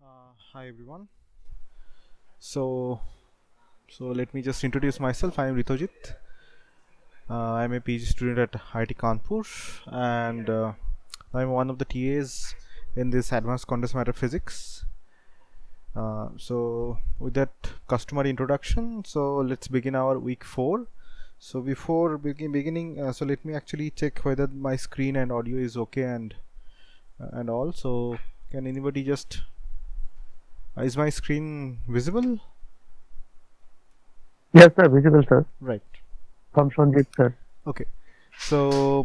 Hi everyone. So, let me just introduce myself. I am Ritojit. I am a PhD student at IIT Kanpur, and I am one of the TAs in this advanced condensed matter physics. With that customary introduction, so let's begin our week 4. So before beginning, so let me actually check whether my screen and audio is okay and all. So can anybody just is my screen visible? Yes, sir. Visible, sir. Right. From Sanjit, sir. Okay. So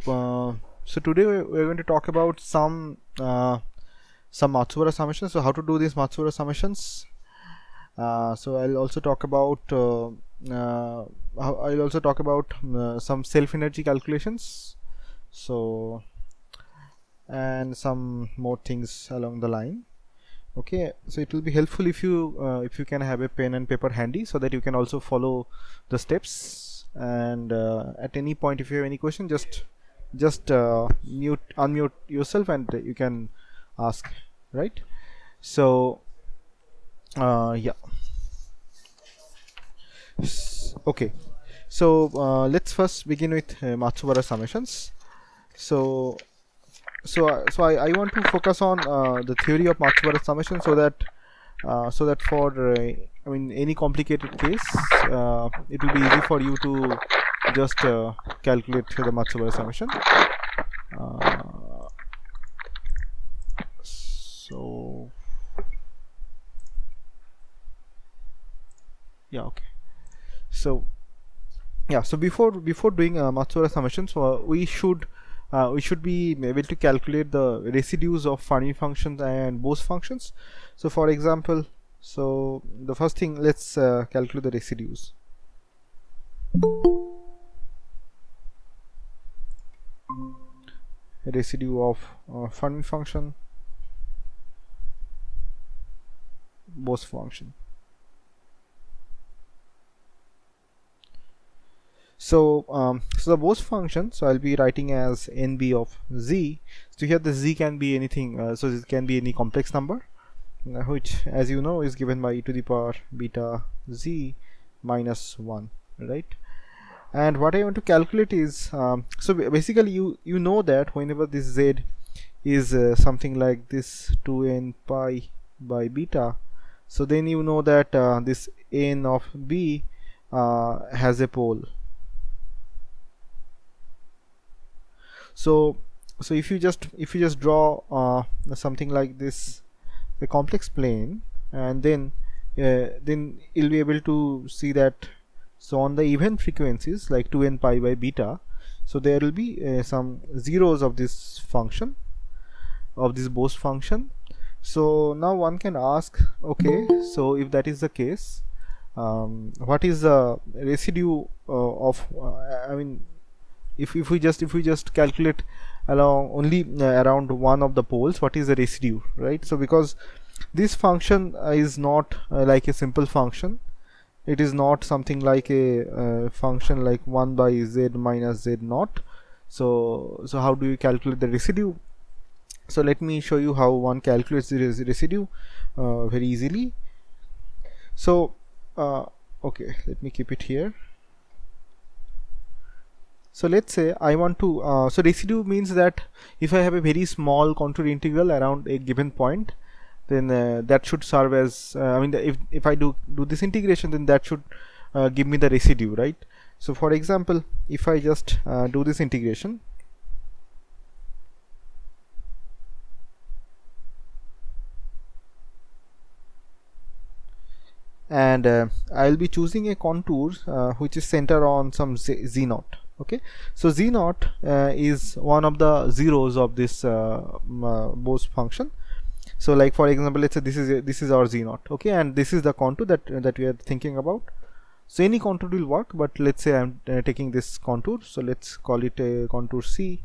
today we're going to talk about some Matsubara summations. So how to do these Matsubara summations. So I'll also talk about some self energy calculations. So and some more things along the line. Okay, so it will be helpful if you can have a pen and paper handy, so that you can also follow the steps, and at any point if you have any question, just unmute yourself and you can ask, right? So yeah. Okay, so let's first begin with Matsubara summations. So I want to focus on the theory of Matsubara summation, so that for I mean any complicated case, it will be easy for you to just calculate the Matsubara summation. So yeah, okay. So yeah, so before doing Matsubara summations, we should be able to calculate the residues of Fermi functions and Bose functions. So for example, so the first thing, let's calculate the residues. Residue of Fermi function, Bose function. So the Bose function, so I'll be writing as NB of z. So here the z can be anything, so it can be any complex number, which, as you know, is given by e to the power beta z minus 1, right? And what I want to calculate is, so basically you know that whenever this z is something like this 2n pi by beta, so then you know that this n of b has a pole. So if you just draw something like this, a complex plane, and then you'll be able to see that, so on the even frequencies like 2n pi by beta, so there will be some zeros of this function, of this Bose function. So now one can ask, okay, so if that is the case, what is the residue of I mean, if we just calculate along only around one of the poles, what is the residue, right? So because this function is not like a simple function, it is not something like a function like 1 by z minus z naught. So how do you calculate the residue? So let me show you how one calculates the residue very easily. So okay, let me keep it here. So let's say I want to so residue means that if I have a very small contour integral around a given point, then that should serve as I mean, if I do this integration, then that should give me the residue, right? So for example, if I just do this integration, and I'll be choosing a contour which is centered on some z naught. Okay, so z naught is one of the zeros of this Bose function. So like for example, let's say this is our z naught, okay, and this is the contour that we are thinking about. So any contour will work, but let's say I'm taking this contour, so let's call it a contour C,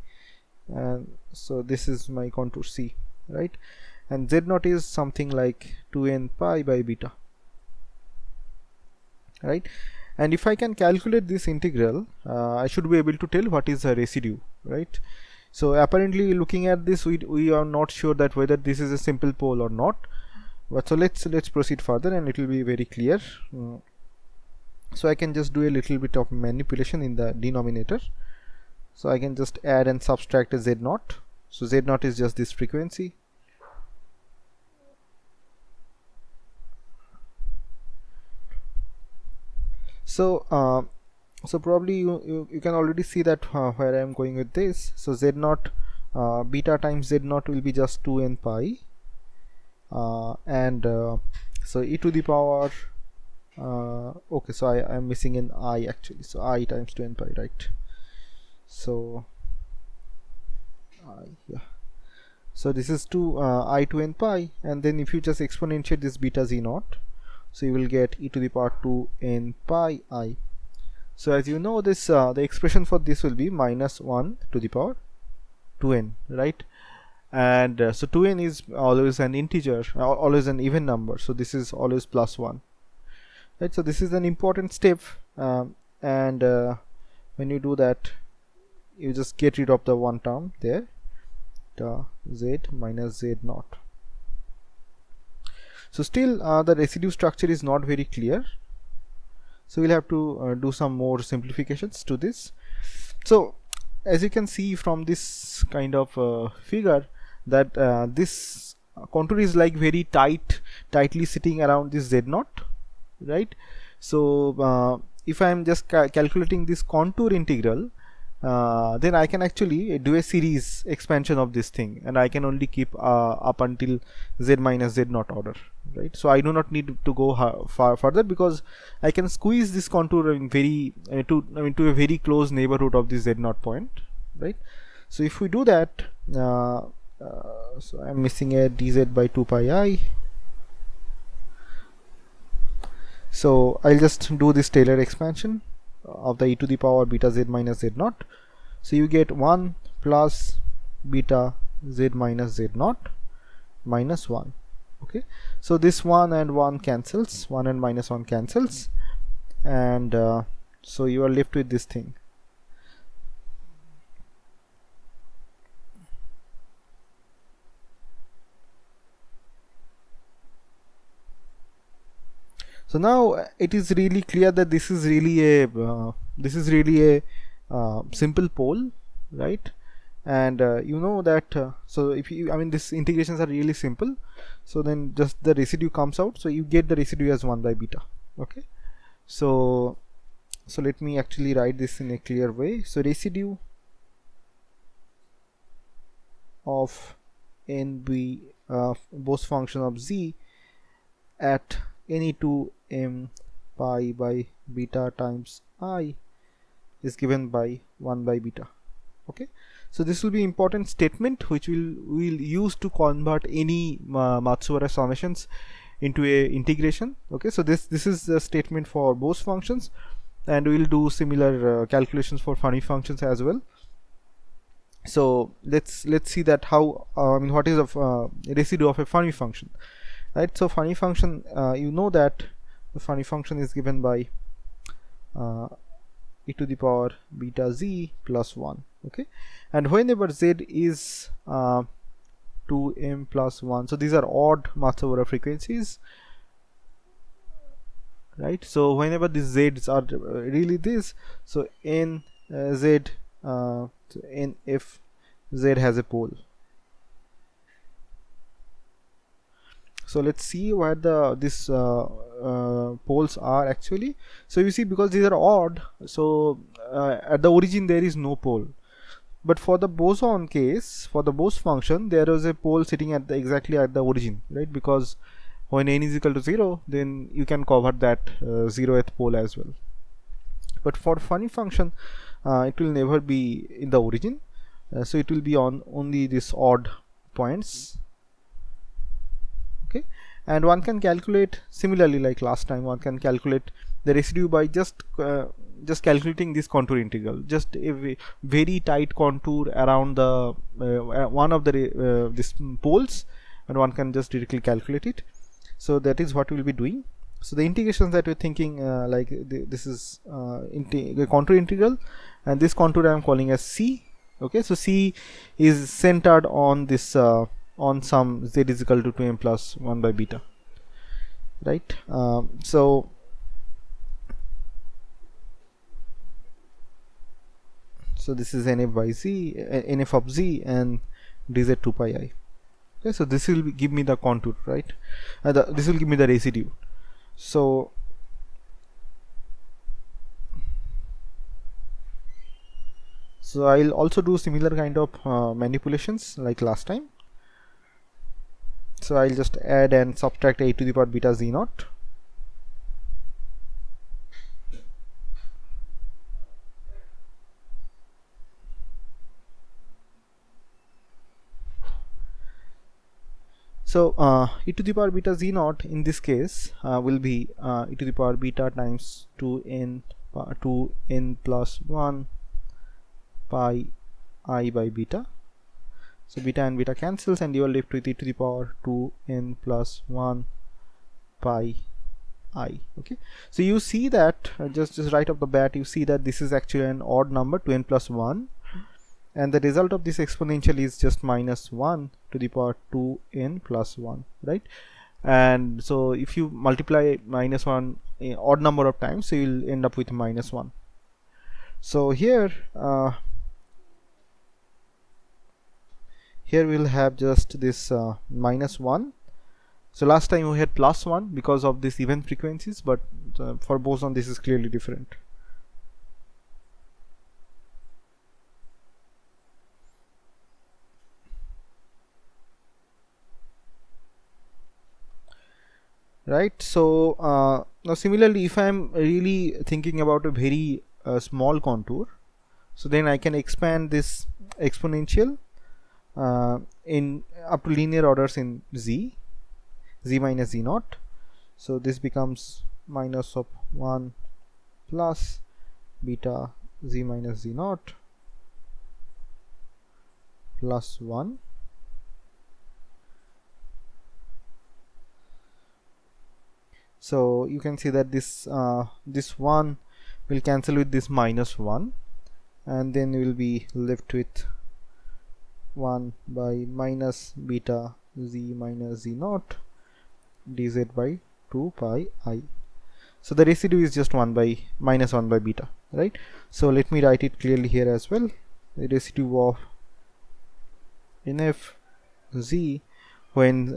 and so this is my contour C, right? And z naught is something like 2n pi by beta, right? And if I can calculate this integral, I should be able to tell what is the residue, right? So apparently, looking at this, we are not sure that whether this is a simple pole or not. But so let's proceed further, and it will be very clear. So I can just do a little bit of manipulation in the denominator. So I can just add and subtract a z0. So z0 is just this frequency. So so probably you can already see that where I am going with this. So z0 beta times z0 will be just 2n pi, and so e to the power okay, so I am missing an I actually, so I times 2n pi, right? So yeah, so this is 2 I to n pi, and then if you just exponentiate this beta z0, so you will get e to the power 2n pi I. So as you know, this the expression for this will be minus 1 to the power 2n, right? And so 2n is always an integer, always an even number, so this is always plus 1, right? So this is an important step, and when you do that, you just get rid of the one term there, the z minus z0. So still the residue structure is not very clear, so we'll have to do some more simplifications to this. So as you can see from this kind of figure, that this contour is like very tightly sitting around this z0, right? So if I am just calculating this contour integral, then I can actually do a series expansion of this thing, and I can only keep up until z minus z0 order, right? So I do not need to go far further, because I can squeeze this contour in very to a very close neighborhood of this z0 point, right? So if we do that, so I'm missing a dz by 2 pi I. So I'll just do this Taylor expansion of the e to the power beta z minus z0. So you get 1 plus beta z minus z0 minus 1. Okay, so this 1 and 1 cancels, 1 and minus 1 cancels, and so you are left with this thing. So now it is really clear that this is really a simple pole, right? And you know that so if you, these integrations are really simple, so then just the residue comes out, so you get the residue as 1 by beta. Okay, so let me actually write this in a clear way. So residue of NB Bose function of z at any 2m pi by beta times I is given by 1 by beta. Okay, so this will be important statement which we'll use to convert any Matsubara summations into a integration. Okay, so this is the statement for Bose functions, and we'll do similar calculations for funny functions as well. So let's see that how what is a residue of a funny function, right? So funny function, you know that the funny function is given by e to the power beta z plus 1. Okay, and whenever z is 2m plus 1, so these are odd Matsubara frequencies, right? So whenever these z's are really this, so n z so n if z has a pole. So let's see where this poles are actually. So you see, because these are odd, so at the origin there is no pole. But for the boson case, for the Bose function, there is a pole sitting at exactly at the origin, right? Because when n is equal to 0, then you can cover that 0th pole as well. But for funny function, it will never be in the origin, so it will be on only these odd points. Okay, and one can calculate similarly like last time. One can calculate the residue by just calculating this contour integral, just a very tight contour around the one of the this poles, and one can just directly calculate it. So that is what we will be doing. So the integrations that we're thinking, like this is the contour integral, and this contour I am calling as C. Okay, so C is centered on this on some z is equal to 2m plus 1 by beta. right? So this is nf by z, nf of z, and dz 2 pi I. Okay, so this will give me the contour, right? This will give me the residue. So I'll also do similar kind of manipulations like last time. So I'll just add and subtract a to the power beta z naught. So e to the power beta z naught in this case will be e to the power beta times 2n plus 1 pi I by beta. So beta and beta cancels, and you are left with e to the power 2n plus 1 pi I. Okay, so you see that just right off the bat you see that this is actually an odd number, 2n plus 1, and the result of this exponential is just minus 1 to the power 2n plus 1, right? And so if you multiply minus 1 a odd number of times, so you'll end up with minus 1. So here we'll have just this minus 1. So last time we had plus 1 because of these even frequencies, but for boson this is clearly different. Right, so now similarly, if I'm really thinking about a very small contour, so then I can expand this exponential in up to linear orders in z minus z naught. So this becomes minus of 1 plus beta z minus z naught plus 1. So you can see that this 1 will cancel with this minus 1, and then we will be left with 1 by minus beta z minus z naught dz by 2 pi I. So the residue is just 1 by minus 1 by beta, right? So let me write it clearly here as well. The residue of nf z when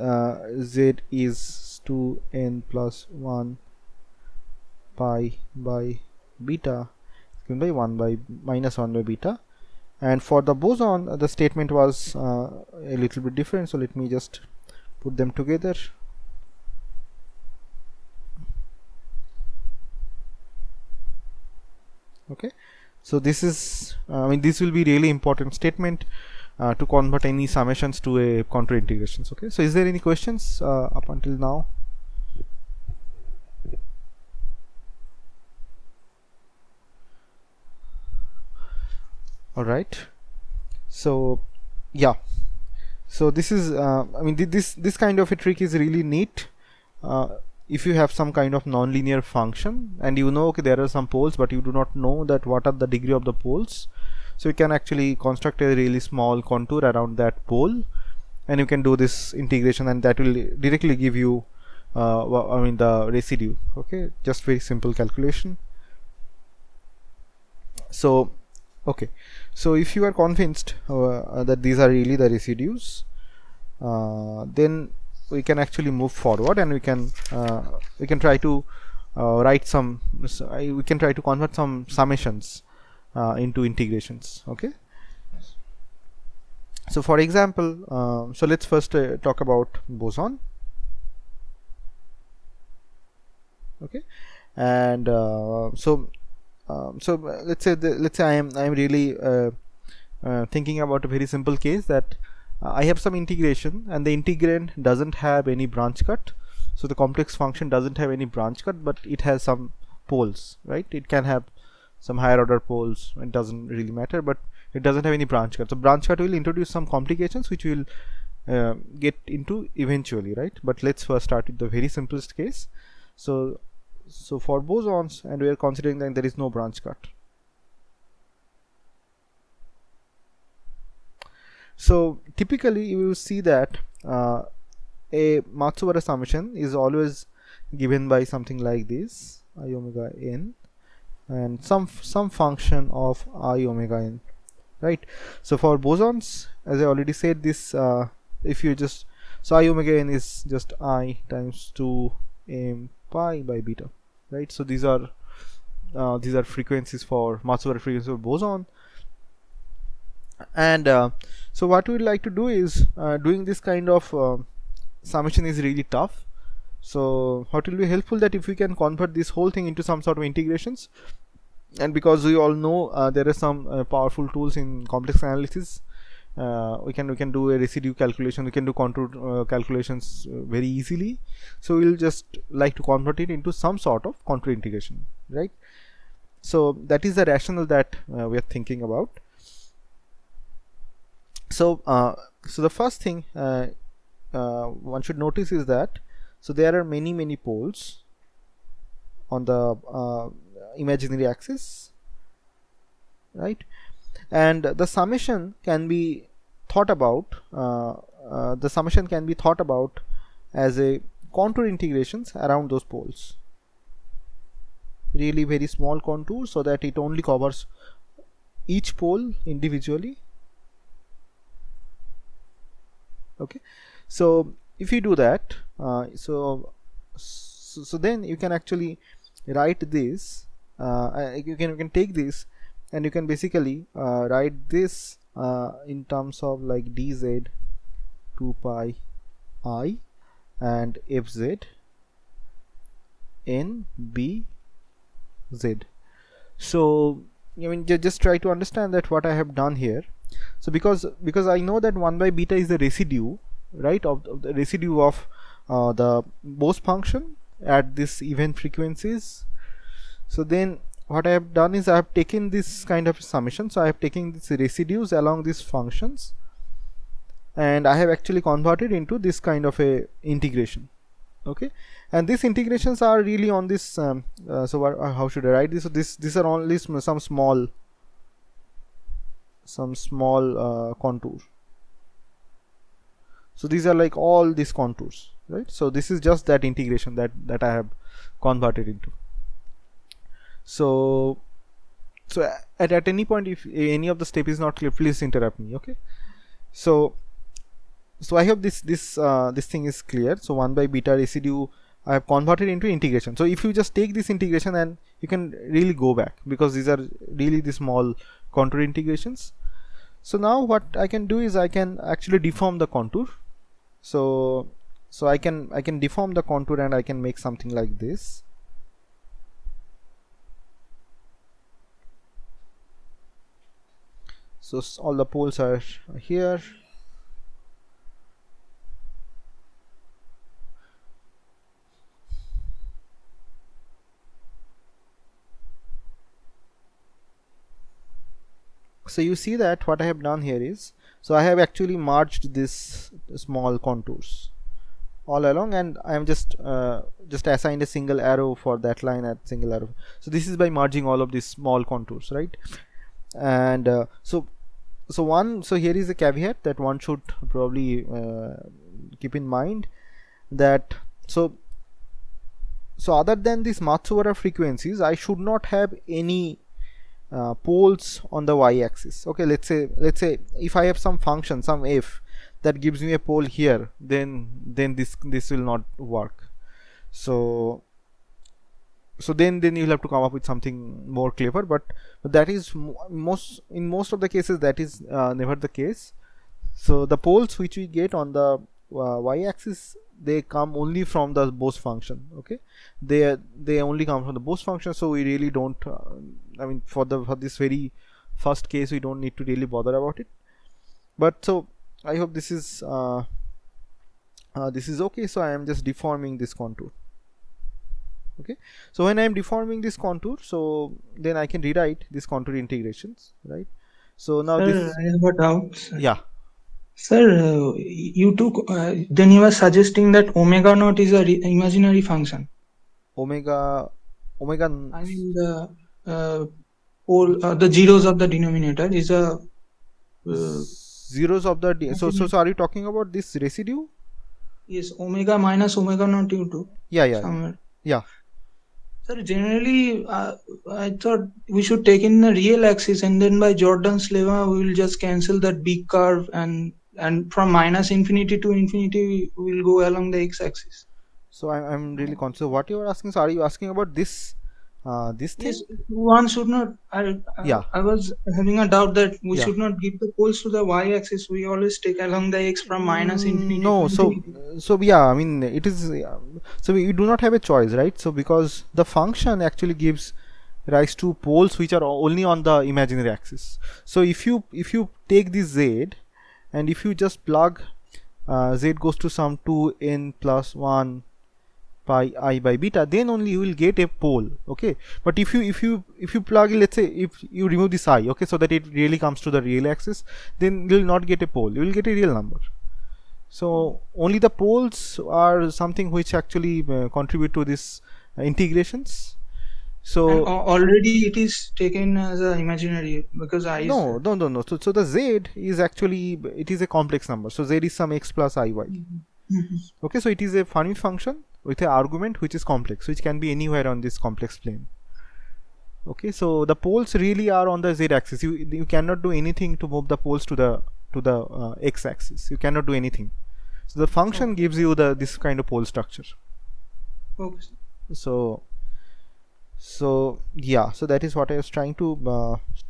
z is 2n plus 1 pi by beta given by 1 by minus 1 by beta. And for the boson the statement was a little bit different, so let me just put them together. Okay, so this is this will be really important statement to convert any summations to a contour integrations. Okay, so is there any questions up until now? All right, so yeah, so this is this kind of a trick is really neat if you have some kind of nonlinear function and you know, okay, there are some poles, but you do not know that what are the degree of the poles. So you can actually construct a really small contour around that pole, and you can do this integration, and that will directly give you the residue. Okay, just very simple calculation. So okay, so if you are convinced that these are really the residues, then we can actually move forward, and we can try to write some we can try to convert some summations into integrations. Okay, so for example, so let's first talk about boson. Okay, and so let's say I am really thinking about a very simple case that I have some integration and the integrand doesn't have any branch cut. So the complex function doesn't have any branch cut, but it has some poles, right? It can have some higher order poles, it doesn't really matter, but it doesn't have any branch cut. So branch cut will introduce some complications which we'll get into eventually, right? But let's first start with the very simplest case. So for bosons, and we are considering that there is no branch cut. So typically you will see that a Matsubara summation is always given by something like this, I omega n, and some function of I omega n, right? So for bosons, as I already said, this if you just, so I omega n is just I times 2 m pi by beta, right? So these are frequencies for mass over frequency of boson. And so what we would like to do is, doing this kind of summation is really tough. So what will be helpful, that if we can convert this whole thing into some sort of integrations, and because we all know there are some powerful tools in complex analysis, we can do a residue calculation, we can do contour calculations very easily. So we'll just like to convert it into some sort of contour integration, right? So that is the rationale that we are thinking about. So so the first thing one should notice is that, so there are many poles on the imaginary axis, right? And the summation can be thought about as a contour integrations around those poles, really very small contour, so that it only covers each pole individually. Okay, so if you do that, so then you can actually write this, you can take this and you can basically write this in terms of like dz 2 pi I and fz n b z. So I mean, just try to understand that what I have done here. So because I know that 1 by beta is the residue, right, of the residue of the Bose function at this even frequencies. So then what I have done is I have taken this kind of summation, so I have taken these residues along these functions and I have actually converted into this kind of a integration. Okay, and these integrations are really on this so how should I write this? So these are only some small contour. So these are like all these contours, right? So this is just that integration that I have converted into. So at any point, if any of the step is not clear, please interrupt me. Okay, so I hope this thing is clear. So 1 by beta residue I have converted into integration. So if you just take this integration, and you can really go back, because these are really the small contour integrations. So now what I can do is I can actually deform the contour. So I can deform the contour and I can make something like this. So all the poles are here. So you see that what I have done here is, so I have actually merged this small contours all along, and I am just assigned a single arrow for that line at single arrow. So this is by merging all of these small contours, right? And so here is a caveat that one should probably keep in mind, that so other than these Matsubara frequencies, I should not have any poles on the y-axis. Okay, let's say if I have some function, some f, that gives me a pole here, then this will not work. So then you'll have to come up with something more clever, but that is in most of the cases that is never the case. So the poles which we get on the y-axis, they come only from the Bose function. Okay, they only come from the Bose function. So we really don't I mean, for this very first case, we don't need to really bother about it. But so I hope this is okay. So I am just deforming this contour. Okay, so when I am deforming this contour, so then I can rewrite this contour integrations, right? So now Sir, I have a doubt, sir. Yeah. Sir, you took then you are suggesting that omega naught is a imaginary function. Omega. I mean the zeros of the denominator is a zeros of the so are you talking about this residue? Yes, omega minus omega naught u2 Yeah. somewhere. Yeah. Sir, generally, I thought we should take in the real axis, and then by Jordan's lemma, we will just cancel that big curve, and from minus infinity to infinity, we will go along the x-axis. So I'm really conscious what you are asking. So are you asking about this this Yes, thing? one should not. Yeah. I was having a doubt that we Yeah. should not give the poles to the y-axis. We always take along the x from minus infinity to No, infinity. so yeah, I mean it is so we do not have a choice, right? So because the function actually gives rise to poles which are only on the imaginary axis. So if you take this z and if you just plug z goes to some 2n plus 1 pi I by beta, then only you will get a pole. Okay, but if you plug, let's say if you remove this I, okay, so that it really comes to the real axis, then you will not get a pole, you will get a real number. So only the poles are something which actually contribute to this integrations. And So already it is taken as a imaginary because I is there. no. So the z is actually, it is a complex number. So z is some x plus iy. Mhm. Okay, so it is a Fermi function with an argument which is complex, which can be anywhere on this complex plane. Okay, so the poles really are on the z axis. You cannot do anything to move the poles to the x axis. You cannot do anything. So the function Okay. gives you the this kind of pole structure. Okay. So yeah, so that is what I was trying to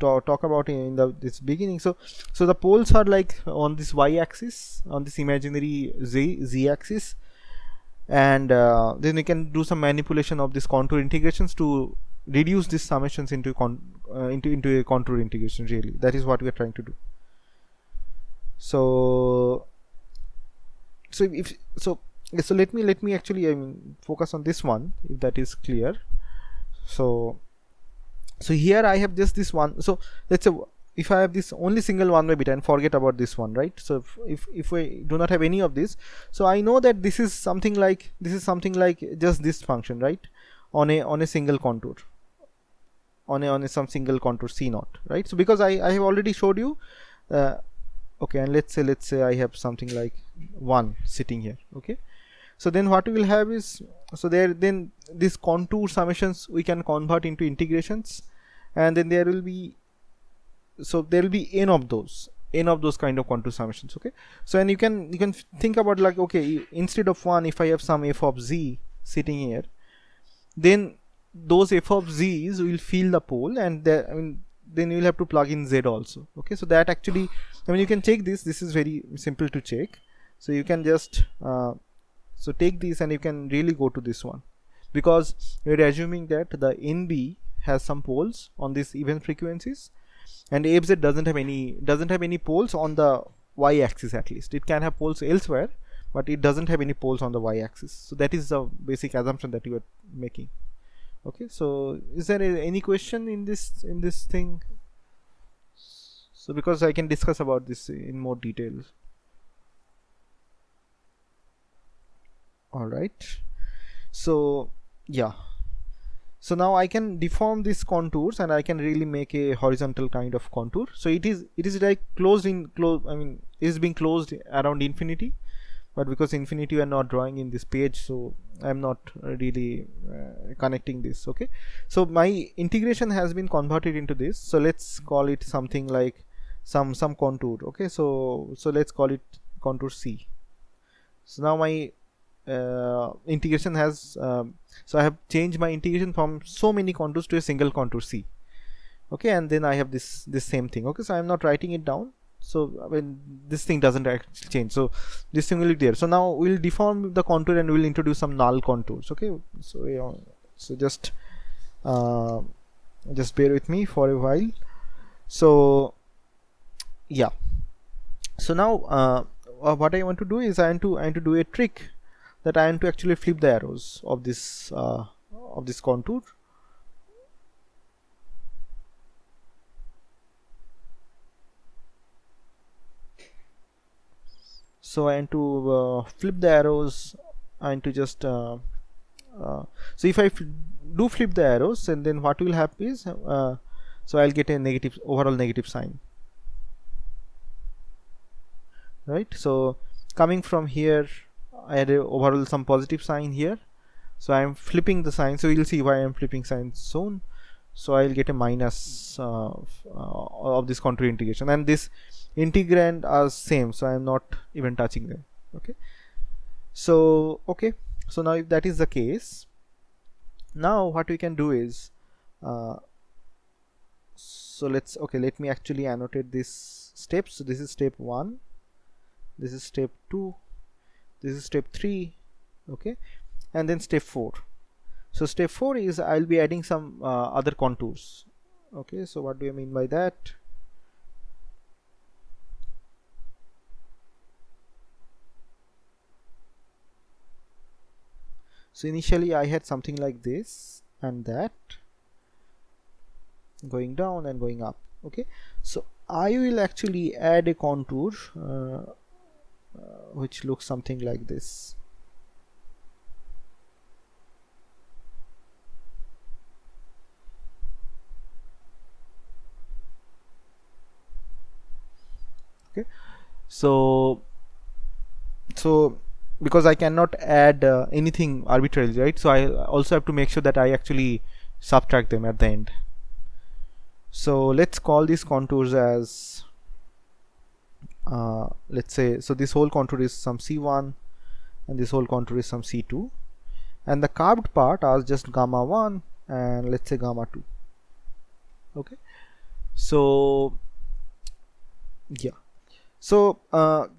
talk about in this beginning. So the poles are like on this y axis, on this imaginary z axis, and then we can do some manipulation of this contour integrations to reduce these summations into into a contour integration. Really, that is what we are trying to do. So let me actually, I mean, focus on this one, if that is clear. So here I have just this one. So let's say if I have this only single 1 by beta and forget about this one, right? So if we do not have any of this, so I know that this is something like just this function, right, on a single contour, on a some single contour c0, right? So because I have already showed you, okay, and let's say I have something like 1 sitting here. Okay, so then what we will have is, so then these contour summations we can convert into integrations, and then there will be n of those kind of contour summations. Okay, so and you can think about like, okay, instead of 1, if I have some f of z sitting here, then those f of z's will fill the pole, and I mean, then you will have to plug in z also. Okay, so that actually, I mean, you can check this is very simple to check. So you can just so take this and you can really go to this one, because we're assuming that the NB has some poles on these even frequencies, and AFZ doesn't have any poles on the y-axis. At least it can have poles elsewhere, but it doesn't have any poles on the y-axis. So that is the basic assumption that you are making. Okay, so is there any question in this thing? So because I can discuss about this in more detail. All right, so yeah, so now I can deform these contours and I can really make a horizontal kind of contour. So it is like closed, I mean, it is being closed around infinity, but because infinity we are not drawing in this page, so I'm not really connecting this. Okay, so my integration has been converted into this, so let's call it something like some contour. Okay, so let's call it contour C. So now my integration has so I have changed my integration from so many contours to a single contour C. Okay, and then I have this same thing. Okay, so I'm not writing it down, so when this thing doesn't actually change, so this thing will be there. So now we'll deform the contour and we'll introduce some null contours. Okay, so so just bear with me for a while. So yeah, so now what I want to do is I want to do a trick, that I want to actually flip the arrows of this contour. So I want to flip the arrows. I want to just so if I do flip the arrows, and then what will happen is so I'll get a overall negative sign, right? So coming from here, I had a overall some positive sign here, so I am flipping the sign. So you'll see why I am flipping sign soon. So I'll get a minus of this contour integration, and this integrand are same, so I am not even touching them. Okay, so so now if that is the case, now what we can do is so let me actually annotate this steps. So this is step 1, this is step 2, this is step 3, okay, and then step 4. So step 4 is I'll be adding some other contours. Okay, so what do I mean by that? So initially I had something like this and that, going down and going up. Okay, so I will actually add a contour which looks something like this. Okay, so because I cannot add anything arbitrarily, right? So I also have to make sure that I actually subtract them at the end. So let's call these contours as let's say, so this whole contour is some C1 and this whole contour is some C2, and the carved part are just gamma 1 and let's say gamma 2. Okay, so yeah, so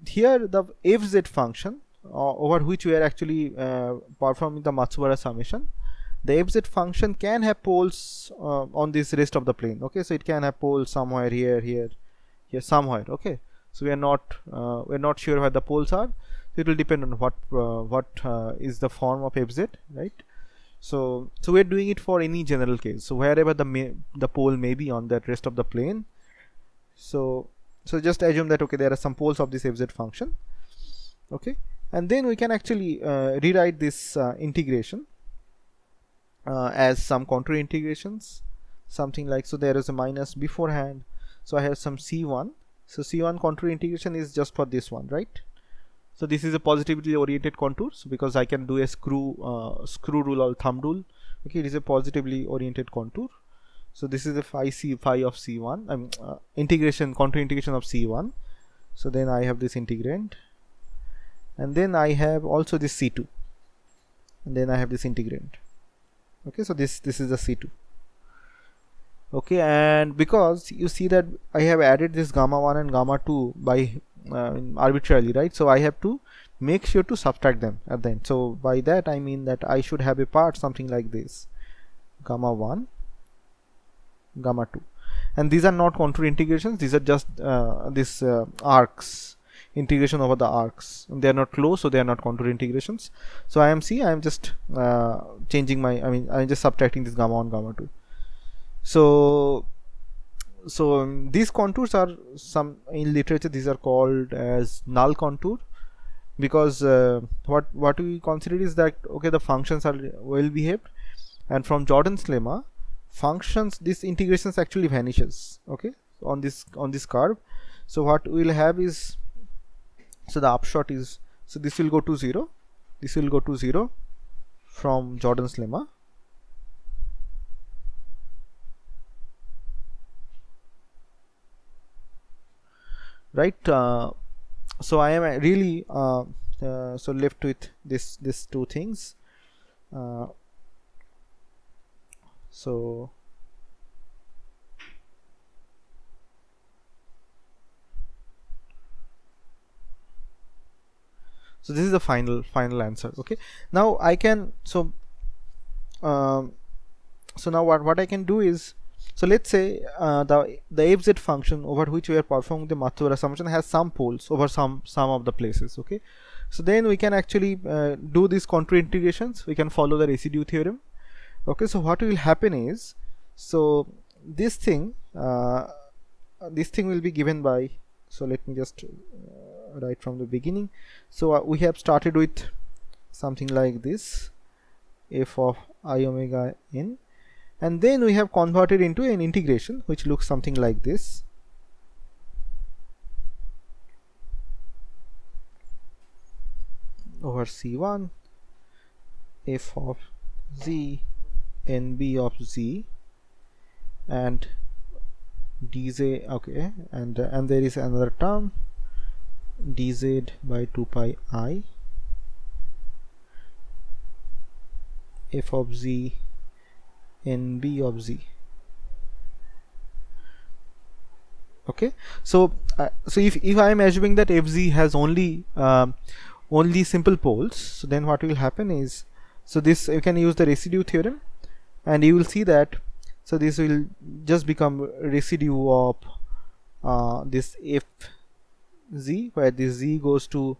here the fz function over which we are actually performing the Matsubara summation, the fz function can have poles on this rest of the plane. Okay, so it can have poles somewhere here somewhere. Okay, so we're not sure where the poles are, so it will depend on what is the form of fz, right? So we're doing it for any general case, so wherever the pole may be on that rest of the plane. So just assume that okay, there are some poles of this fz function. Okay, and then we can actually rewrite this integration as some contour integrations, something like, so there is a minus beforehand, so I have some C1. So C1 contour integration is just for this one, right? So this is a positively oriented contour, so because I can do a screw rule or thumb rule. Okay, it is a positively oriented contour. So this is a phi of C1, integration, contour integration of C1. So then I have this integrand, and then I have also this C2, and then I have this integrand. Okay, so this is the C2. Okay, and because you see that I have added this gamma 1 and gamma 2 by arbitrarily, right? So I have to make sure to subtract them at the end. So by that I mean that I should have a part something like this, gamma 1, gamma 2, and these are not contour integrations, these are just this arcs, integration over the arcs, and they are not closed, so they are not contour integrations. So I am just changing I'm just subtracting this gamma 1, gamma 2. So these contours are, some in literature these are called as null contour, because what we consider is that okay, the functions are well behaved, and from Jordan's lemma, functions, this integrations actually vanishes. Okay, on this curve. So what we will have is, so the upshot is, so this will go to 0, this will go to 0 from Jordan's lemma. Right, so I am really so left with this two things. So this is the final answer. Okay, now I can, so now what I can do is, so let's say the fz function over which we are performing the Matsubara summation has some poles over some of the places. Okay, so then we can actually do these contour integrations, we can follow the residue theorem. Okay, so what will happen is, so this thing will be given by, so let me just write from the beginning. So we have started with something like this, f of I omega n, and then we have converted into an integration which looks something like this. over C1 f of z nb of z and dz, okay, and there is another term dz by 2 pi I f of z nb of z. Okay, so if I am assuming that fz has only simple poles, so then what will happen is, so this you can use the residue theorem and you will see that, so this will just become residue of this fz, where this z goes to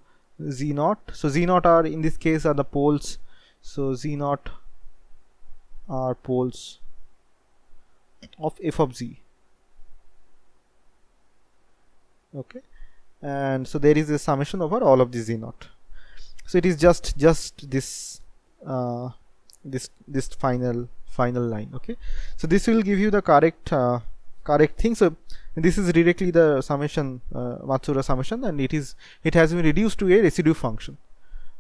z naught. So z naught are, in this case, are the poles, so z naught are poles of f of z. Okay, and so there is a summation over all of the z naught. So it is just this this final line. Okay, so this will give you the correct thing. So this is directly the summation, Matsura summation, and it has been reduced to a residue function.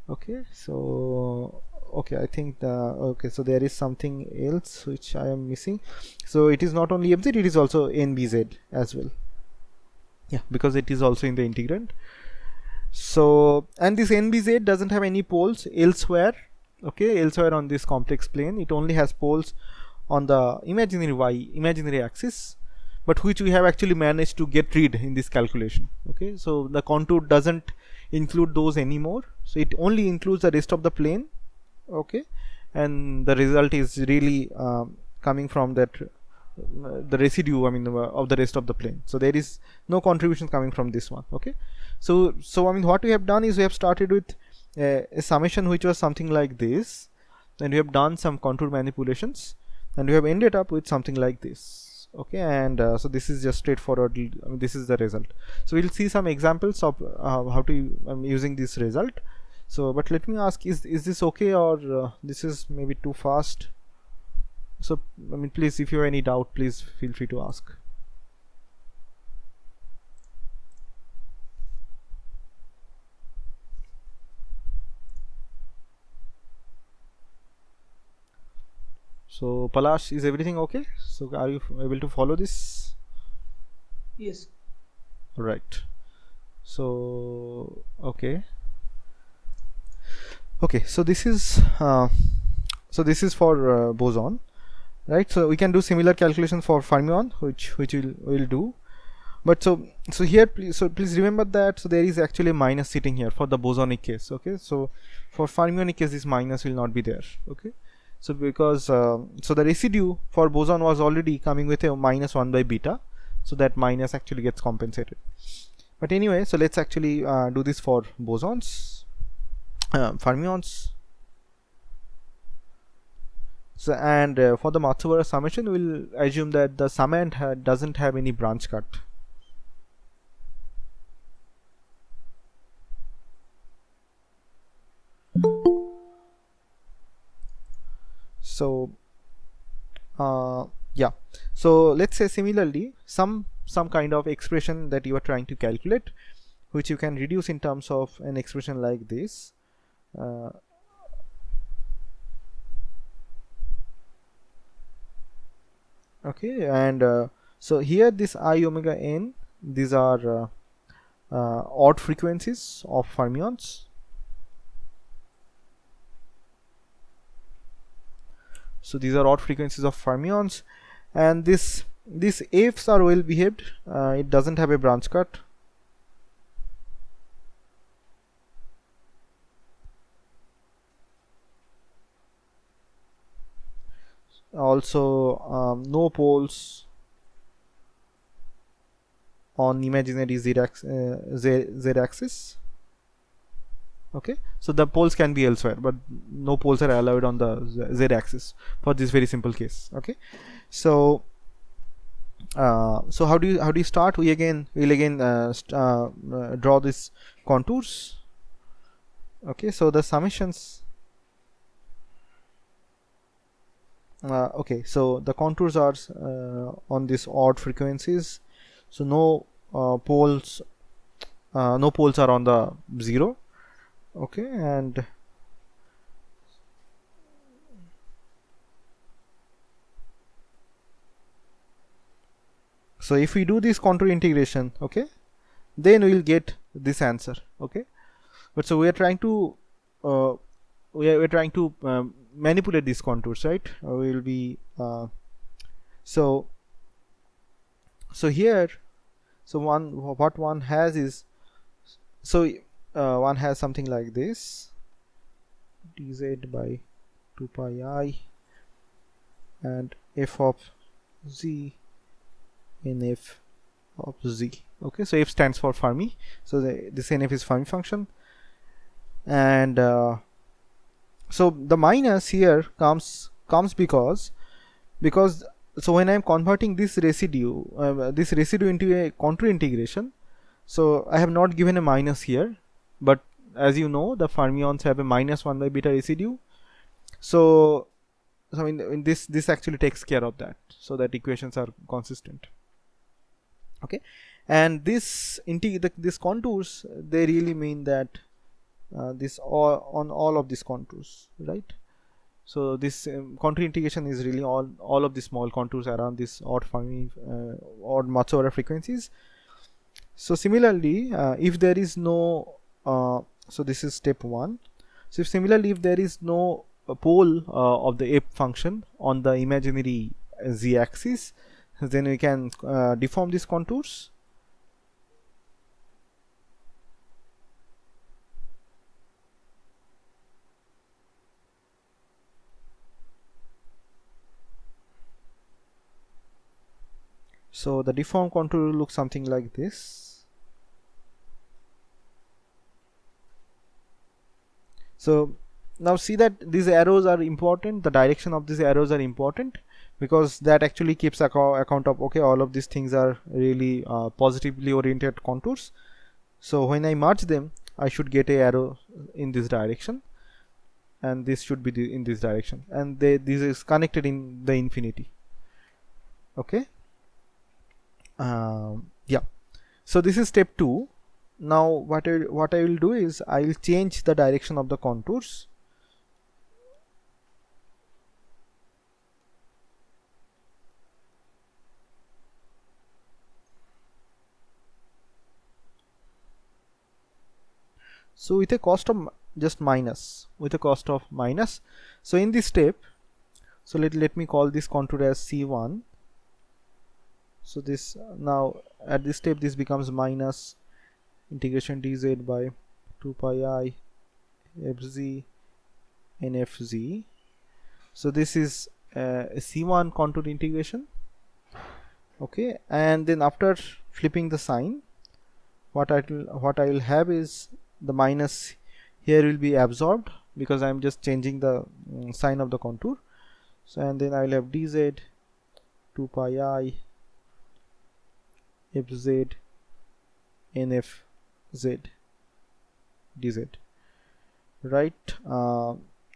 Okay, so okay, I think okay, so there is something else which I am missing. So it is not only mz, it is also nbz as well. Yeah, because it is also in the integrand. So, and this nbz doesn't have any poles elsewhere. Okay, elsewhere on this complex plane, it only has poles on the imaginary axis, but which we have actually managed to get rid in this calculation. Okay, so the contour doesn't include those anymore, so it only includes the rest of the plane. Okay, and the result is really coming from that the residue, I mean, of the rest of the plane. So there is no contribution coming from this one. Okay, so I mean, what we have done is we have started with a summation which was something like this, and we have done some contour manipulations, and we have ended up with something like this. Okay, and so this is just straightforward. I mean, this is the result. So we'll see some examples of how to using this result. So, but let me ask, is this okay, or this is maybe too fast? So, I mean, please, if you have any doubt, please feel free to ask. So, Palash, is everything okay? So, are you able to follow this? Yes. Right. So, okay. Okay. So this is for boson, right? So we can do similar calculations for fermion, which we'll do. But so here, please remember that, so there is actually a minus sitting here for the bosonic case. Okay, so for fermionic case, this minus will not be there. Okay, so because so the residue for boson was already coming with a minus 1 by beta, so that minus actually gets compensated. But anyway, so let's actually do this for bosons, fermions. So, and for the Matsubara summation, we'll assume that the summand doesn't have any branch cut. So yeah, so let's say similarly some kind of expression that you are trying to calculate, which you can reduce in terms of an expression like this. Okay, and so here this I omega n, these are odd frequencies of fermions. So these are odd frequencies of fermions, and these f's are well behaved. It doesn't have a branch cut. Also no poles on imaginary z axis. Okay, so the poles can be elsewhere, but no poles are allowed on the z axis for this very simple case. Okay, so so how do you start? We'll again draw these contours. Okay, so the summations. Okay, so the contours are on these odd frequencies, so no poles are on the 0, Okay, and so if we do this contour integration, okay, then we will get this answer. Okay, but so we are trying to we're trying to manipulate these contours, right? We will be so here, so what one has is, so one has something like this, dz by 2 pi I and f of z in f of z. Okay, so f stands for Fermi, so this nf is Fermi function, and so the minus here comes because so when I'm converting this residue into a contour integration, so I have not given a minus here, but as you know, the fermions have a minus 1 by beta residue. So in this actually takes care of that, so that equations are consistent. Okay, and this contours, they really mean that this on all of these contours, right? So this contour integration is really all of the small contours around this odd Fermi odd Matsura frequencies. So similarly, if there is no so this is step 1. So if there is no pole of the f function on the imaginary z axis, then we can deform these contours. So the deformed contour will look something like this. So now see that these arrows are important, the direction of these arrows are important, because that actually keeps account of, okay, all of these things are really positively oriented contours. So when I merge them, I should get a arrow in this direction, and this should be in this direction, and this is connected in the infinity. Okay, yeah, so this is step 2. Now what I will do is I will change the direction of the contours. So with a cost of just minus, so in this step, so let me call this contour as C1. So this now at this step this becomes minus integration dz by 2 pi I fz in fz. So this is a C1 contour integration. Okay, and then after flipping the sign, what I will have is the minus here will be absorbed, because I am just changing the sign of the contour. So and then I will have dz 2 pi I fz nfz dz, right?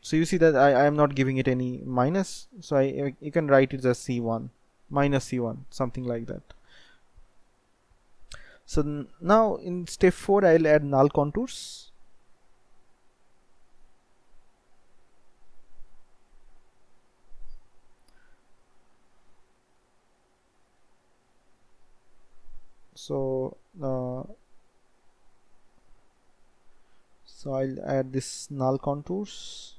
So you see that I am not giving it any minus, so you can write it as C1 minus C1, something like that. So now in step 4 I will add null contours. So I'll add this null contours.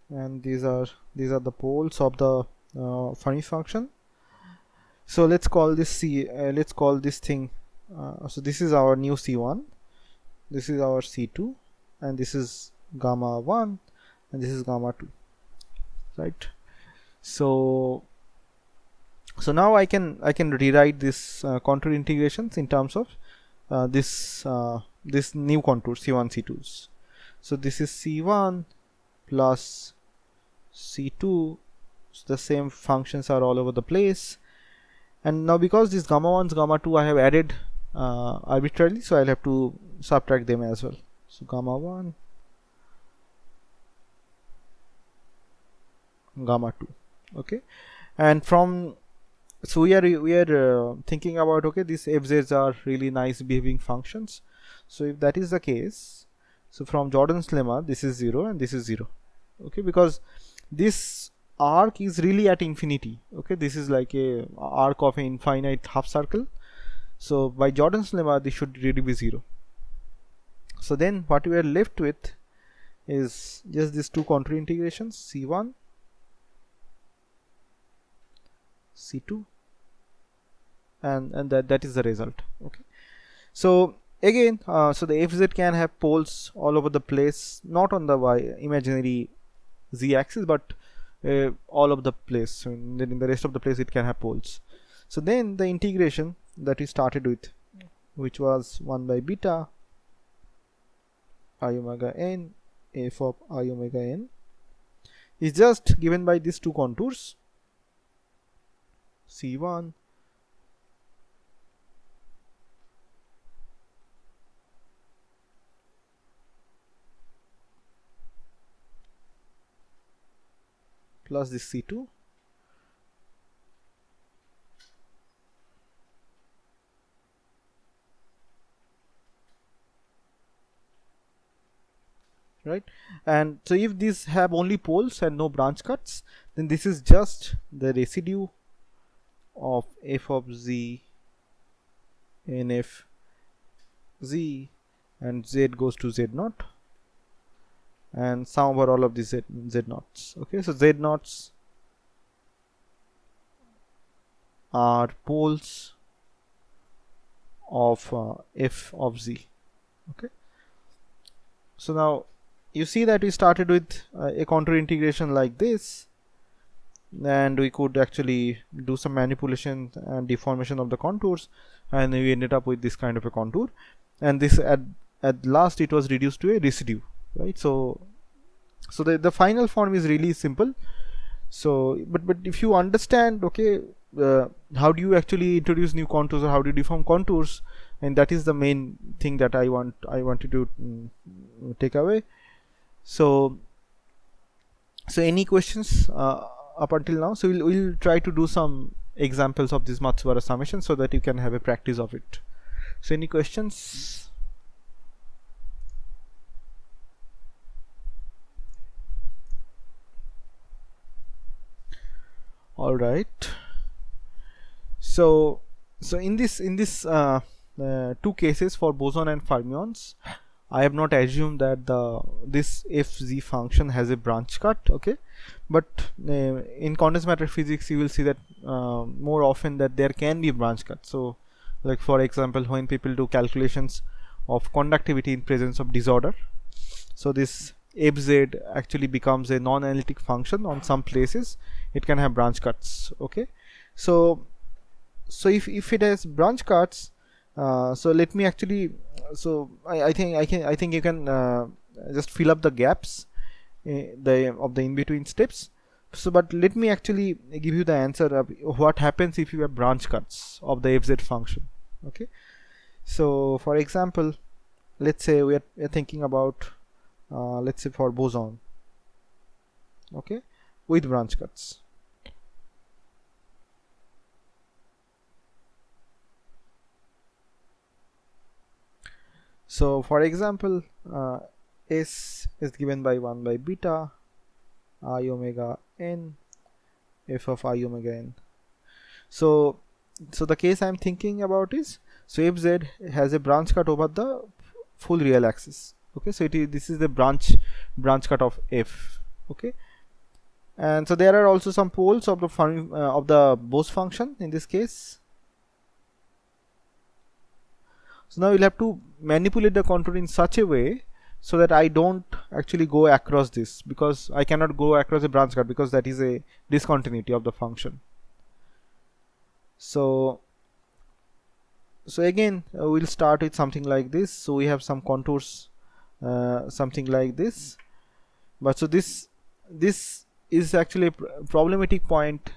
And these are the poles of the Fermi function. So let's call this let's call this thing so this is our new C1, this is our C2, and this is gamma 1, and this is gamma 2, right? So now I can rewrite this contour integrations in terms of this new contour C1 C2s. So this is C1 plus C2, so the same functions are all over the place. And now because these gamma 1s gamma 2 I have added arbitrarily, so I'll have to subtract them as well. So gamma 1 gamma 2. Okay, and from so we are thinking about, okay, these fz's are really nice behaving functions. So if that is the case, so from Jordan's lemma, this is 0 and this is 0. Okay, because this arc is really at infinity. Okay, this is like a arc of an infinite half circle. So by Jordan's lemma, this should really be 0. So then what we are left with is just these two contour integrations, c1, c2, and that is the result. Okay, so again, so the fz can have poles all over the place, not on the y imaginary z axis, but all over the place. So in the rest of the place it can have poles. So then the integration that we started with, which was 1 by beta I omega n f of I omega n, is just given by these two contours, c1 plus this c2 right. And so if these have only poles and no branch cuts, then this is just the residue of f of z n f z, and z goes to z naught, and sum over all of these z naughts. Okay, so z naughts are poles of f of z. Okay, so now you see that we started with a contour integration like this, and we could actually do some manipulation and deformation of the contours, and we ended up with this kind of a contour, and this at last it was reduced to a residue, right? So the final form is really simple. So but if you understand, okay, how do you actually introduce new contours, or how do you deform contours, and that is the main thing that I wanted to take away. So any questions up until now? So we'll try to do some examples of this Matsubara summation so that you can have a practice of it. So any questions? All right. So in this two cases for boson and fermions, I have not assumed that this fz function has a branch cut. Okay, but in condensed matter physics you will see that more often that there can be branch cut. So like for example, when people do calculations of conductivity in presence of disorder, so this fz actually becomes a non-analytic function. On some places it can have branch cuts. Okay, so if it has branch cuts, so let me actually, so I think you can just fill up the gaps of the in between steps. So but let me actually give you the answer of what happens if you have branch cuts of the fz function. Okay, so for example, let's say we are thinking about let's say for boson, okay, with branch cuts. So for example, S is given by 1 by beta I omega n f of I omega n. So the case I'm thinking about is, so fz has a branch cut over the full real axis. Okay, so this is the branch cut of f. Okay, and so there are also some poles of the Bose function in this case. So now we'll have to manipulate the contour in such a way so that I don't actually go across this, because I cannot go across a branch cut because that is a discontinuity of the function. So again we'll start with something like this. So we have some contours something like this, but so this is actually a problematic point.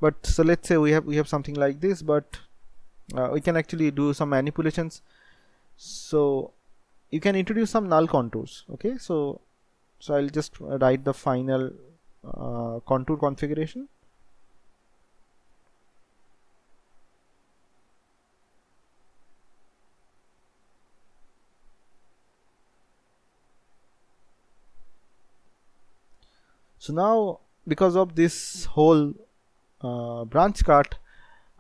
But so let's say we have something like this, but we can actually do some manipulations. So you can introduce some null contours. Okay, so I'll just write the final contour configuration. So now because of this whole branch cut,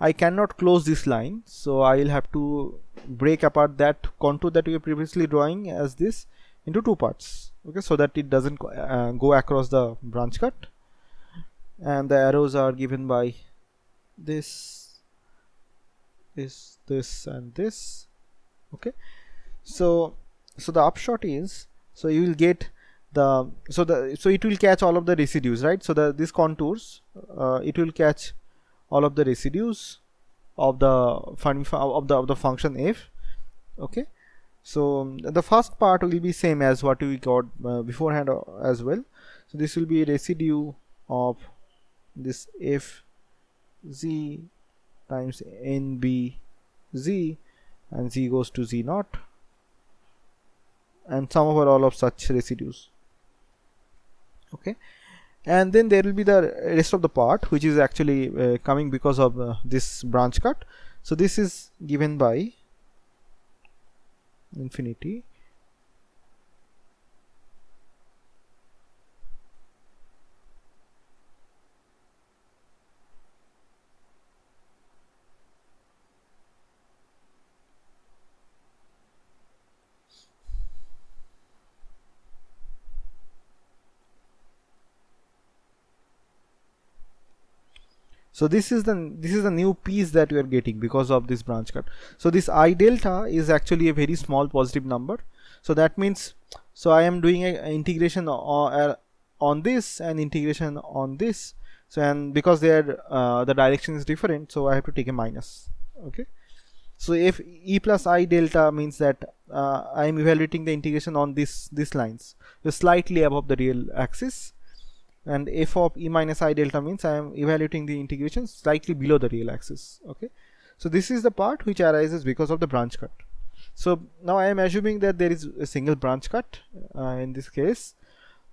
I cannot close this line, so I will have to break apart that contour that we were previously drawing as this into two parts, okay, so that it doesn't go across the branch cut. And the arrows are given by this, this and this, okay. So the upshot is, so you will get the, so it will catch all of the residues, right? So these contours, it will catch all of the residues of the of the function f, okay. So the first part will be same as what we got beforehand as well. So this will be residue of this f z times nb z, and z goes to z naught, and sum over all of such residues, okay. And then there will be the rest of the part, which is actually coming because of this branch cut. So this is given by infinity So this is the new piece that we are getting because of this branch cut. So this I delta is actually a very small positive number. So that means, so I am doing a integration on this and integration on this. So, and because they are the direction is different, so I have to take a minus, okay. So if e plus I delta means that I am evaluating the integration on these lines, so slightly above the real axis, and f of e minus I delta means I am evaluating the integration slightly below the real axis, okay. So this is the part which arises because of the branch cut. So now I am assuming that there is a single branch cut in this case.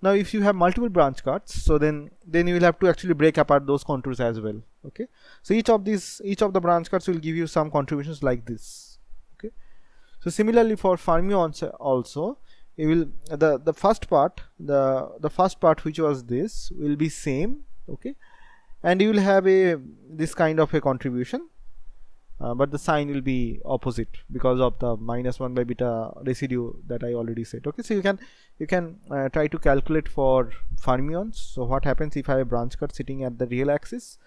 Now if you have multiple branch cuts, so then you will have to actually break apart those contours as well, okay. So each of the branch cuts will give you some contributions like this, okay. So similarly for fermions also, you will the first part, the first part which was this will be same, okay, and you will have this kind of a contribution, but the sign will be opposite because of the minus 1 by beta residue that I already said, okay. So you can try to calculate for fermions. So what happens if I have a branch cut sitting at the real axis?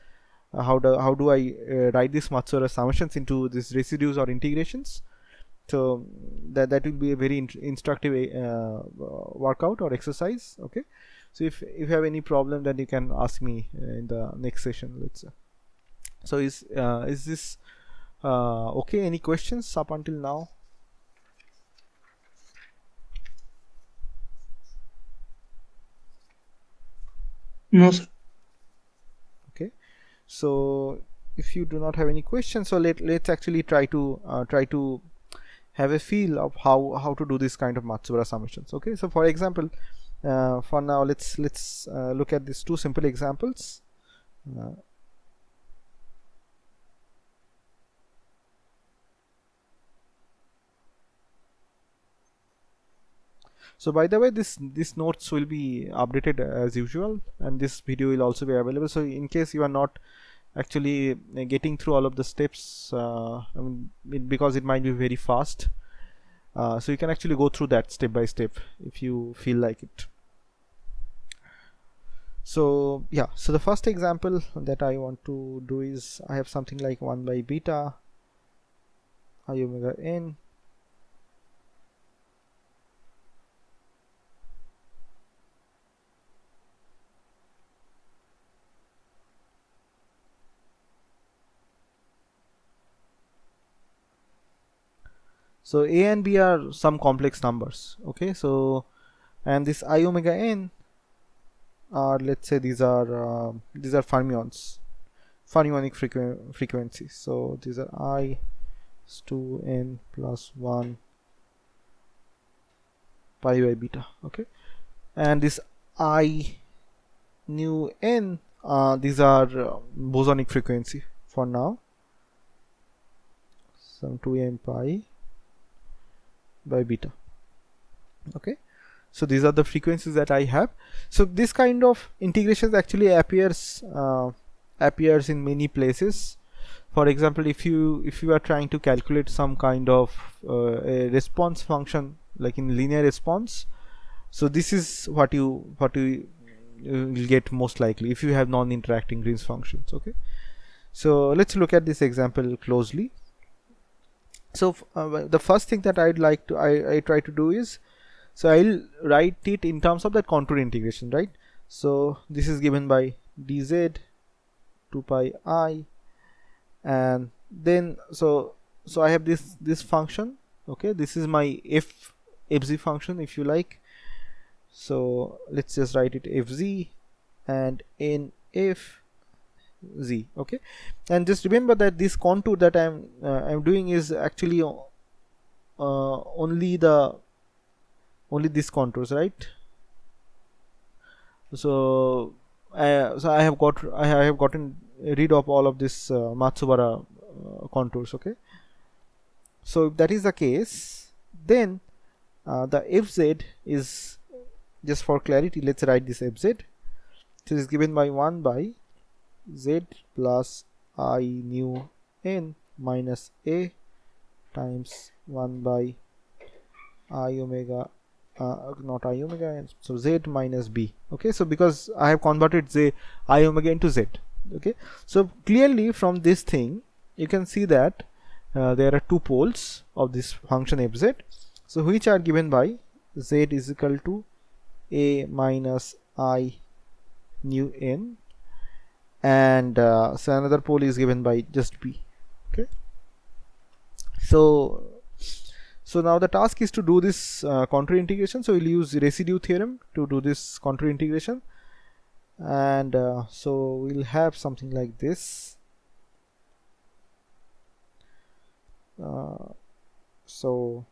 How do I write this Matsura summations into these residues or integrations? So that will be a very instructive workout or exercise, okay. So if you have any problem, then you can ask me in the next session, let's say. So is this okay? Any questions up until now? No, sir. Okay, so if you do not have any questions, so let's actually try to have a feel of how to do this kind of Matsubara summations, okay. So for example, for now let's look at these two simple examples. So by the way, this notes will be updated as usual, and this video will also be available. So in case you are not actually getting through all of the steps, I mean, because it might be very fast, so you can actually go through that step by step if you feel like it. So yeah, so the first example that I want to do is, I have something like 1 by beta I omega n So a and b are some complex numbers, okay. So, and this I omega n are, let's say, these are fermions, fermionic frequencies. So these are I is 2n plus 1 pi by beta, okay. And this I nu n, these are bosonic frequency for now, some 2m pi by beta, okay. So these are the frequencies that I have. So this kind of integrations actually appears in many places. For example, if you are trying to calculate some kind of a response function like in linear response, so this is what you will get most likely if you have non-interacting Green's functions. Okay, so let's look at this example closely. So the first thing that I'd like to I try to do is, so I'll write it in terms of that contour integration, right? So this is given by dz 2 pi I, and then so I have this function. Okay, this is my fz function, if you like. So let's just write it fz and in fz. Okay, and just remember that this contour that I'm doing is actually only these contours, right? So I have gotten rid of all of this Matsubara contours. Okay, so if that is the case, then the fz is, just for clarity, let's write this fz. This is given by 1 by z plus I nu n minus a times 1 by I omega, not I omega, so z minus b. Okay, so because I have converted z I omega into z. Okay, so clearly from this thing you can see that there are two poles of this function fz, so which are given by z is equal to a minus I nu n, and so another pole is given by just b. Okay, so now the task is to do this contour integration. So we'll use residue theorem to do this contour integration, and so we'll have something like this. So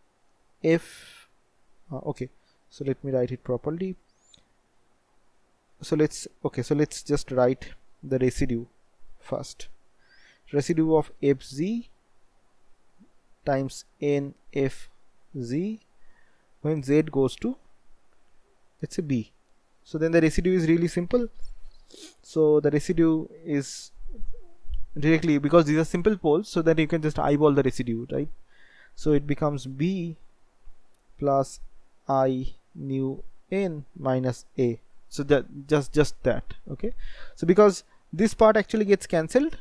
if okay, so let me write it properly. So let's just write the residue first. Residue of fz times n fz when z goes to, let's say, b. So then the residue is really simple. So the residue is directly, because these are simple poles, so that you can just eyeball the residue, right? So it becomes b plus I nu n minus a. So that just that. Okay, so because this part actually gets cancelled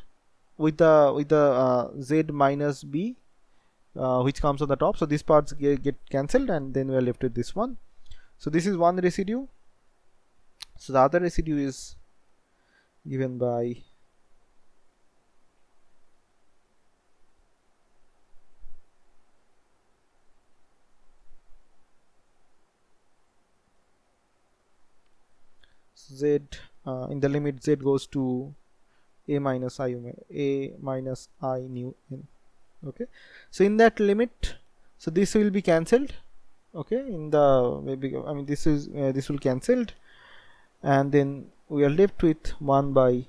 with the z minus b, which comes on the top, so these parts get cancelled, and then we are left with this one. So this is one residue. So the other residue is given by z in the limit z goes to a minus I nu n. Okay, so in that limit, so this will be cancelled. Okay, in the maybe, I mean, this will cancelled, and then we are left with 1 by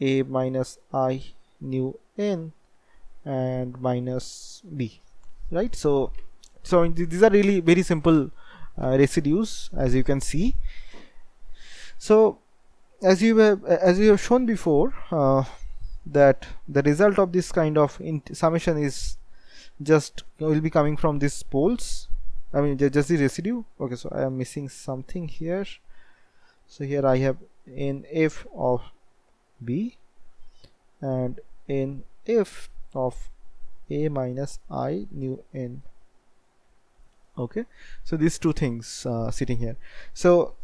a minus I nu n and minus b, right? So these are really very simple residues, as you can see. So as you have shown before, that the result of this kind of summation is just will be coming from these poles, I mean just the residue. Okay, so I am missing something here. So here I have n f of b and n f of a minus I nu n. Okay, so these two things sitting here. So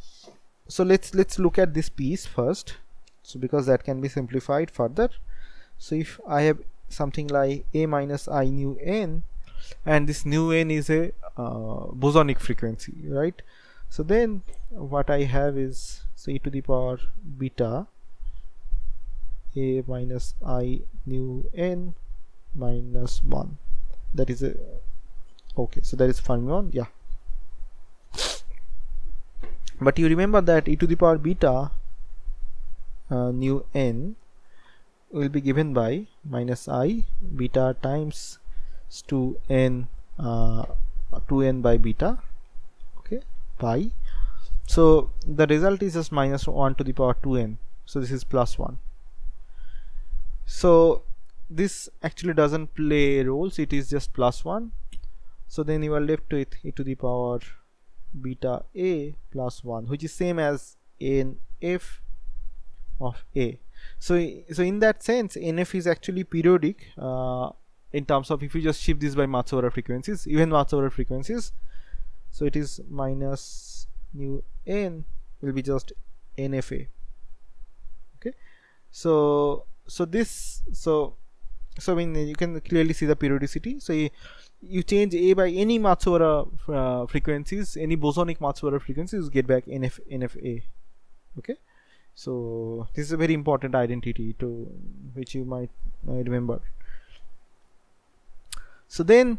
let's look at this piece first, so because that can be simplified further. So if I have something like a minus I nu n, and this nu n is a bosonic frequency, right? So then what I have is, so e to the power beta a minus I nu n minus 1, that is a, okay, so that is fermion, yeah. But you remember that e to the power beta nu n will be given by minus I beta times 2n by beta. pi. So the result is just minus 1 to the power 2n. So this is plus 1. So this actually doesn't play roles, it is just plus 1. So then you are left with e to the power beta a plus 1, which is same as nf of a. So in that sense, nf is actually periodic in terms of if you just shift this by Matsubara frequencies, even Matsubara frequencies. So it is minus nu n will be just nfa. Okay, so I mean, you can clearly see the periodicity. So you change a by any Matsubara frequencies, any bosonic Matsubara frequencies, you get back nfa. Okay, so this is a very important identity to which you might remember. So then,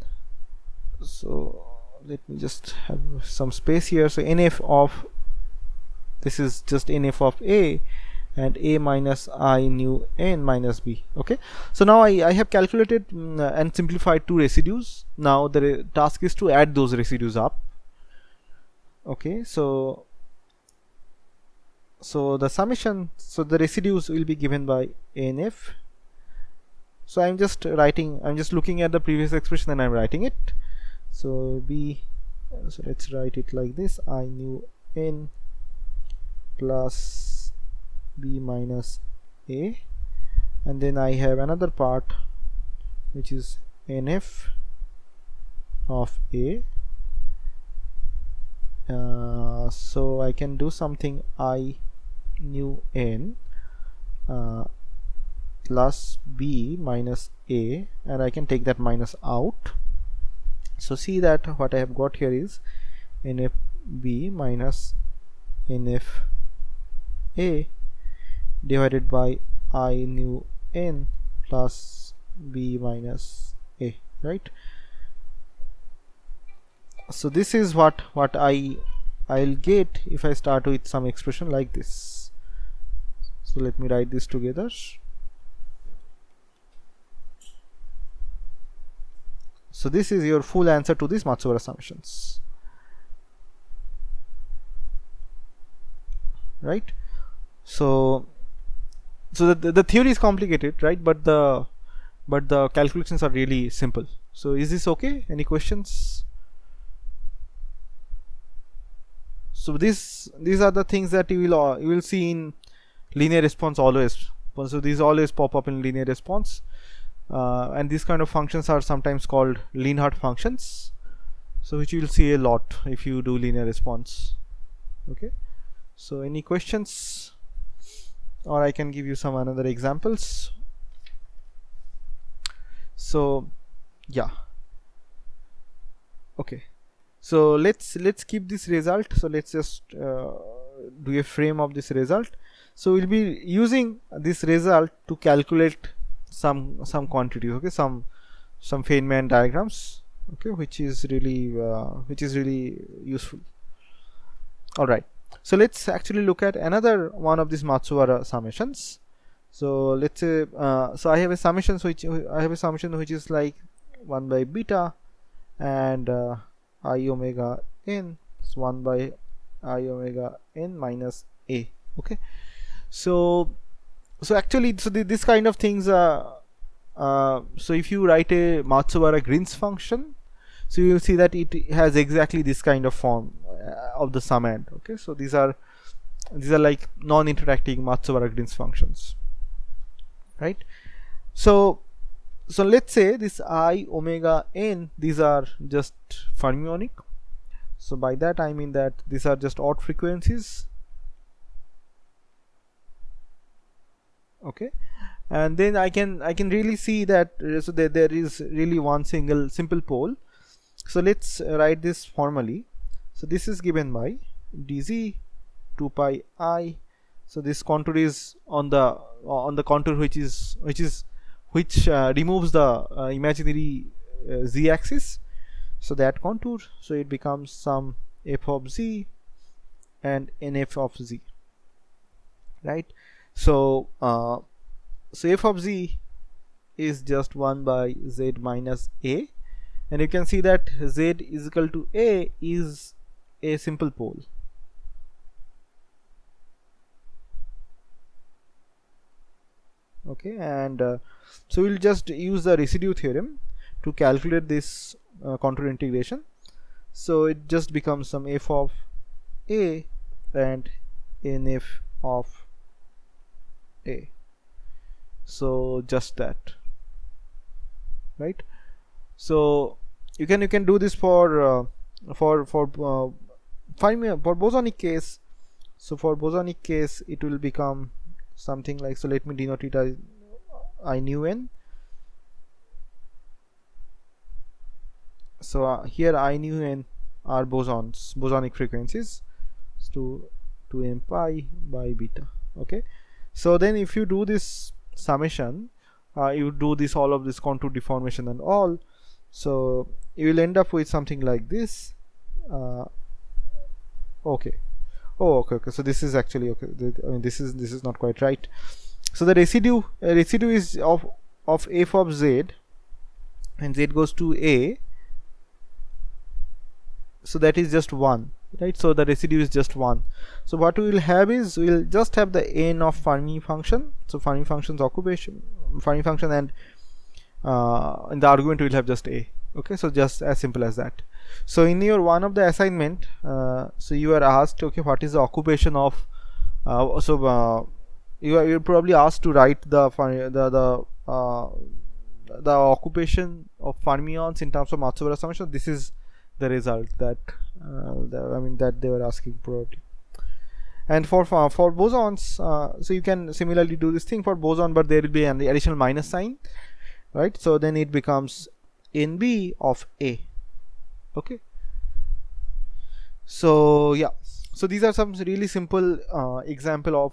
so let me just have some space here. So nf of this is just nf of a and a minus I nu n minus b. Okay, so now I have calculated and simplified two residues. Now the task is to add those residues up. Okay, so the summation, so the residues will be given by nf. So I'm just looking at the previous expression and I'm writing it. So b, so let's write it like this: I nu n plus b minus a, and then I have another part which is nf of a. So I can do something: I nu n plus b minus a, and I can take that minus out. So see that what I have got here is nf b minus nf a divided by I nu n plus b minus a, right? So this is what I'll get if I start with some expression like this. So let me write this together. So this is your full answer to these Matsubara summations, right? So the theory is complicated, right? But the calculations are really simple. So is this okay? Any questions? So these are the things that you will see in linear response always. So these always pop up in linear response, and these kind of functions are sometimes called Lienhardt functions. So which you will see a lot if you do linear response. Okay. So any questions? Or I can give you some another examples. So yeah, okay, so let's keep this result. So let's just do a frame of this result. So we'll be using this result to calculate some quantities, okay, some Feynman diagrams, okay, which is really useful. All right, so let's actually look at another one of these Matsubara summations. So let's say so I have a summation which is like 1 by beta and I omega n is 1 by I omega n minus a. Okay, so actually, so this kind of things so if you write a Matsubara Green's function, so you will see that it has exactly this kind of form of the summand. Okay, so these are like non-interacting Matsubara Green's functions, right? So let's say this I omega n, these are just fermionic. So by that I mean that these are just odd frequencies. Okay, and then I can really see that so there is really one simple pole. So let's write this formally. So this is given by dz 2 pi I. So this contour is on the contour which removes the imaginary z-axis. So that contour, so it becomes some f of z and nf of z, right? So so f of z is just 1 by z minus a, and you can see that z is equal to a is a simple pole. Okay, and so we'll just use the residue theorem to calculate this contour integration. So it just becomes some f of a and nf of a. So just that, right? So you can do this for bosonic case. So for bosonic case it will become something like, so let me denote it as I nu n. So here I nu n are bosonic frequencies to m pi by beta. Okay, so then if you do this summation, you do this all of this contour deformation and all, so you will end up with something like this. Okay. Oh, okay. So this is actually okay. I mean, this is not quite right. So the residue is of f of z, and z goes to a. So that is just 1, right? So the residue is just 1. So what we will have is, we will just have the n of Fermi function. So Fermi function's occupation, Fermi function, and in the argument we will have just a. Okay, so just as simple as that. So in your one of the assignment, so you are asked, okay, what is the occupation of you're probably asked to write the occupation of fermions in terms of Matsubara summation. This is the result that that they were asking probably. And for bosons, so you can similarly do this thing for boson, but there will be an additional minus sign, right? So then it becomes NB of A. Okay, so yeah, so these are some really simple example of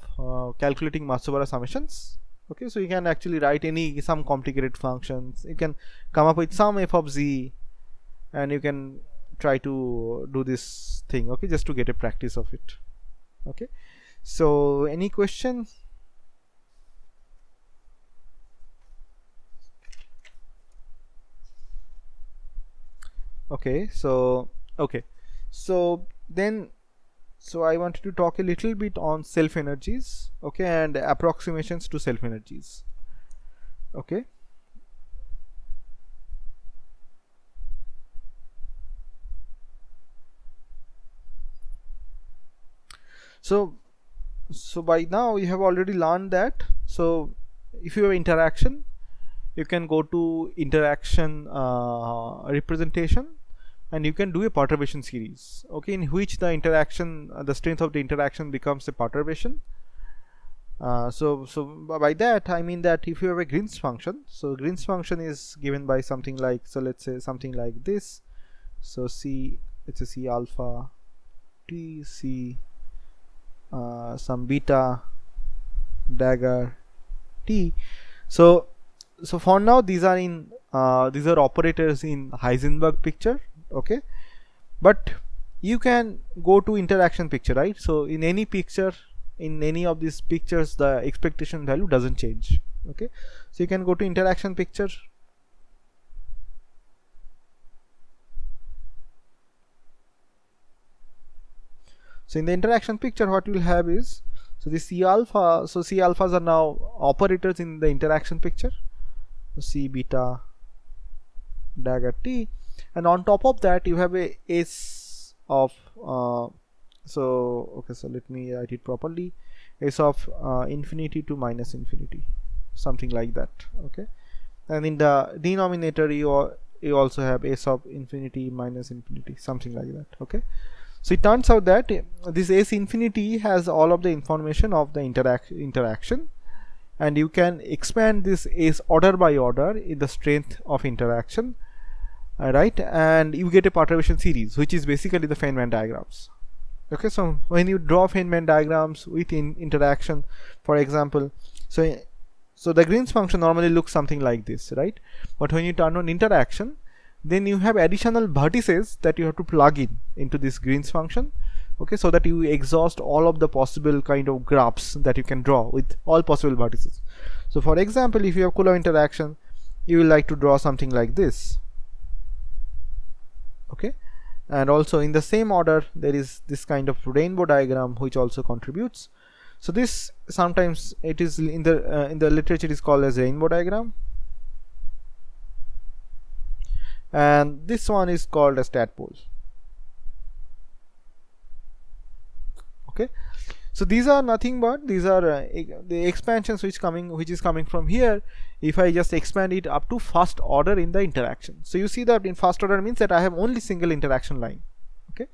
calculating Matsubara summations. Okay, so you can actually write some complicated functions. You can come up with some f of z, and you can try to do this thing, okay, just to get a practice of it. Okay, so any question? Okay, so then I wanted to talk a little bit on self energies, okay, and approximations to self energies. Okay, so by now you have already learned that, so if you have interaction, you can go to interaction representation, and you can do a perturbation series, okay, in which the interaction, the strength of the interaction becomes a perturbation. So by that I mean that if you have a Green's function, so Green's function is given by something like, so let's say something like this. So C, it's a C alpha T, C some beta dagger T. So for now these are operators in Heisenberg picture, okay, but you can go to interaction picture, right? So in any picture, in any of these pictures, the expectation value doesn't change. Okay, so you can go to interaction picture. So in the interaction picture, what you will have is, so this C alpha, so C alphas are now operators in the interaction picture. So C beta dagger T, and on top of that you have a S of so okay, so let me write it properly, S of infinity to minus infinity, something like that. Okay, and in the denominator you also have S of infinity minus infinity, something like that. Okay, so it turns out that this S infinity has all of the information of the interaction, and you can expand this S order by order in the strength of interaction, right, and you get a perturbation series, which is basically the Feynman diagrams. Okay, so when you draw Feynman diagrams with interaction, for example, so the Green's function normally looks something like this, right? But when you turn on interaction, then you have additional vertices that you have to plug into this Green's function, okay, so that you exhaust all of the possible kind of graphs that you can draw with all possible vertices. So for example, if you have Coulomb interaction, you will like to draw something like this. Okay, and also in the same order there is this kind of rainbow diagram which also contributes. So this sometimes it is in the literature is called as rainbow diagram, and this one is called as tadpole. Okay, so these are nothing but these are the expansions which is coming from here. If I just expand it up to first order in the interaction, so you see that in first order means that I have only single interaction line. Okay,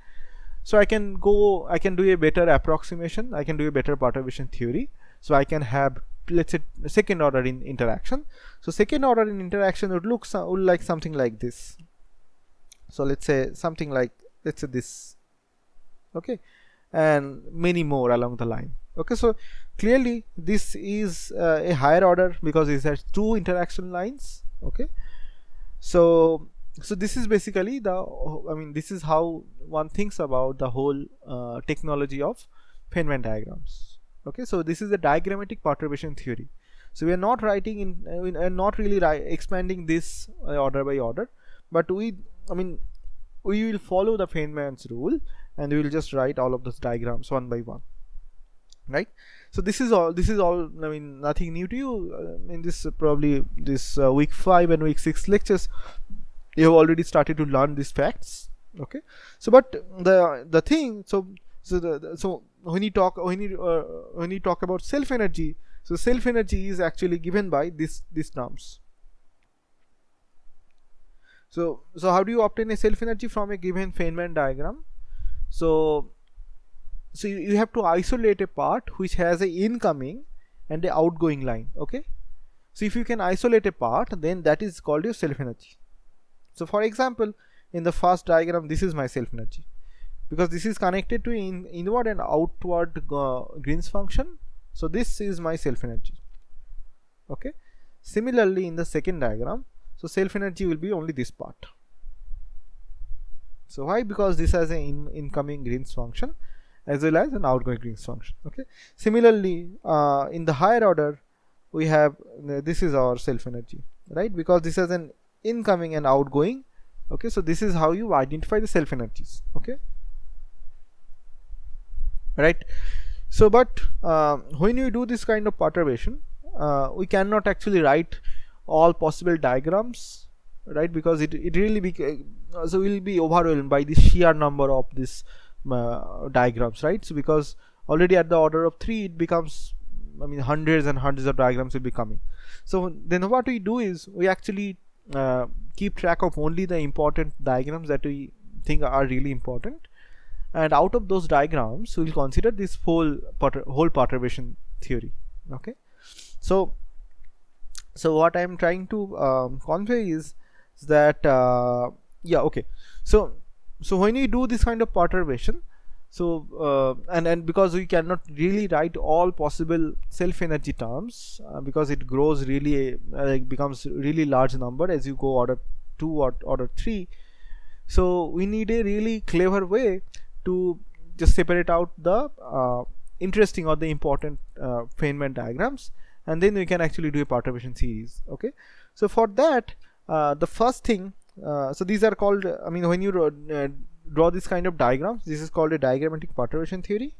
so I can do a better approximation, I can do a better perturbation theory. So I can have, let's say, second order in interaction. So second order in interaction would look like something like this. So let's say something like, let's say this. Okay, and many more along the line. Okay, so clearly this is a higher order because it has two interaction lines. Okay, so this is basically this is how one thinks about the whole technology of Feynman diagrams. Okay, so this is the diagrammatic perturbation theory. So we are not writing in we are not really expanding this order by order, but we will follow the Feynman's rule and we will just write all of those diagrams one by one, right? So this is all nothing new to you. In this probably this week 5 and week 6 lectures you have already started to learn these facts. Okay, so but the thing, so when you talk about self energy, so self energy is actually given by these terms. So how do you obtain a self energy from a given Feynman diagram? So you have to isolate a part which has a incoming and a outgoing line. Okay, so if you can isolate a part, then that is called your self energy. So for example, in the first diagram, this is my self energy because this is connected to inward and outward Green's function. So this is my self energy. Okay, similarly in the second diagram, so self energy will be only this part. So why? Because this has an incoming Green's function as well as an outgoing Green's function. Okay, similarly in the higher order we have this is our self energy, right? Because this has an incoming and outgoing. Okay, so this is how you identify the self energies. Okay, right? So but when you do this kind of perturbation, we cannot actually write all possible diagrams, right? Because it really so we'll be overwhelmed by the sheer number of this diagrams, right? So because already at the order of 3 it becomes hundreds and hundreds of diagrams will be coming. So then what we do is we actually keep track of only the important diagrams that we think are really important, and out of those diagrams we'll consider this whole perturbation theory. Okay, so what I'm trying to convey is that yeah, okay, so when you do this kind of perturbation, so and because we cannot really write all possible self energy terms because it grows really becomes really large number as you go order 2 or order 3. So we need a really clever way to just separate out the interesting or the important Feynman diagrams, and then we can actually do a perturbation series. Okay, so for that the first thing, so these are called when you draw this kind of diagrams, this is called a diagrammatic perturbation theory.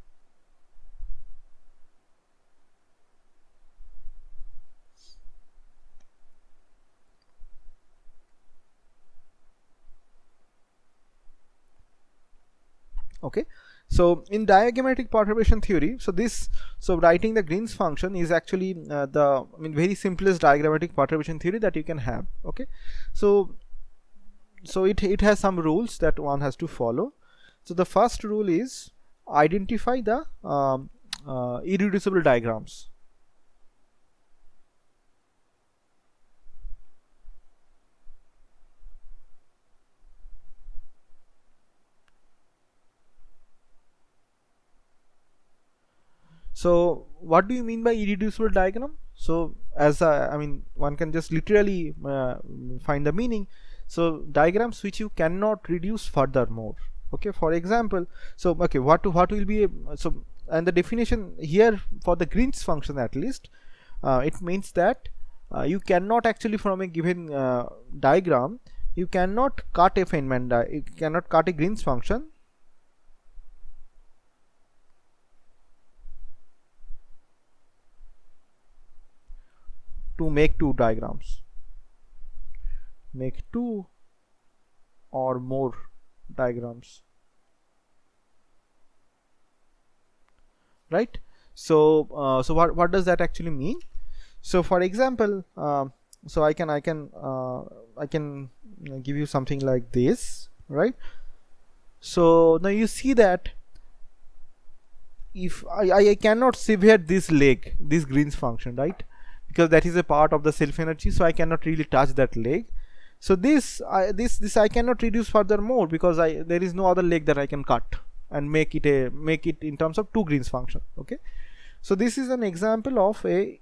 Okay, so in diagrammatic perturbation theory, so writing the Green's function is actually the very simplest diagrammatic perturbation theory that you can have. Okay, so it has some rules that one has to follow. So the first rule is identify the irreducible diagrams. So what do you mean by irreducible diagram? So as one can just literally find the meaning. So diagrams which you cannot reduce furthermore. Okay, for example, so okay, what will be and the definition here for the Green's function at least, it means that you cannot actually from a given diagram you cannot cut a Feynman you cannot cut a Green's function to make two diagrams, make two or more diagrams, right? So so what does that actually mean? So for example, so I can give you something like this, right? So now you see that if I cannot sever this leg, this Green's function, right? Because that is a part of the self energy, so I cannot really touch that leg. So this I cannot reduce furthermore because there is no other leg that I can cut and make it in terms of two Green's function. Okay, so this is an example of a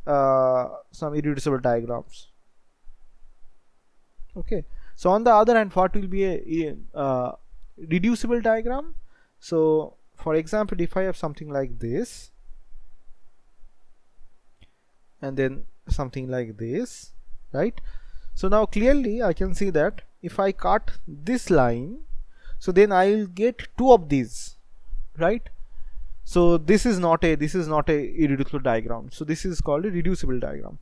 some irreducible diagrams. Okay, so on the other hand, what will be a reducible diagram? So for example, if I have something like this and then something like this, right? So now clearly I can see that if I cut this line, so then I will get two of these, right? So this is not a irreducible diagram. So this is called a reducible diagram.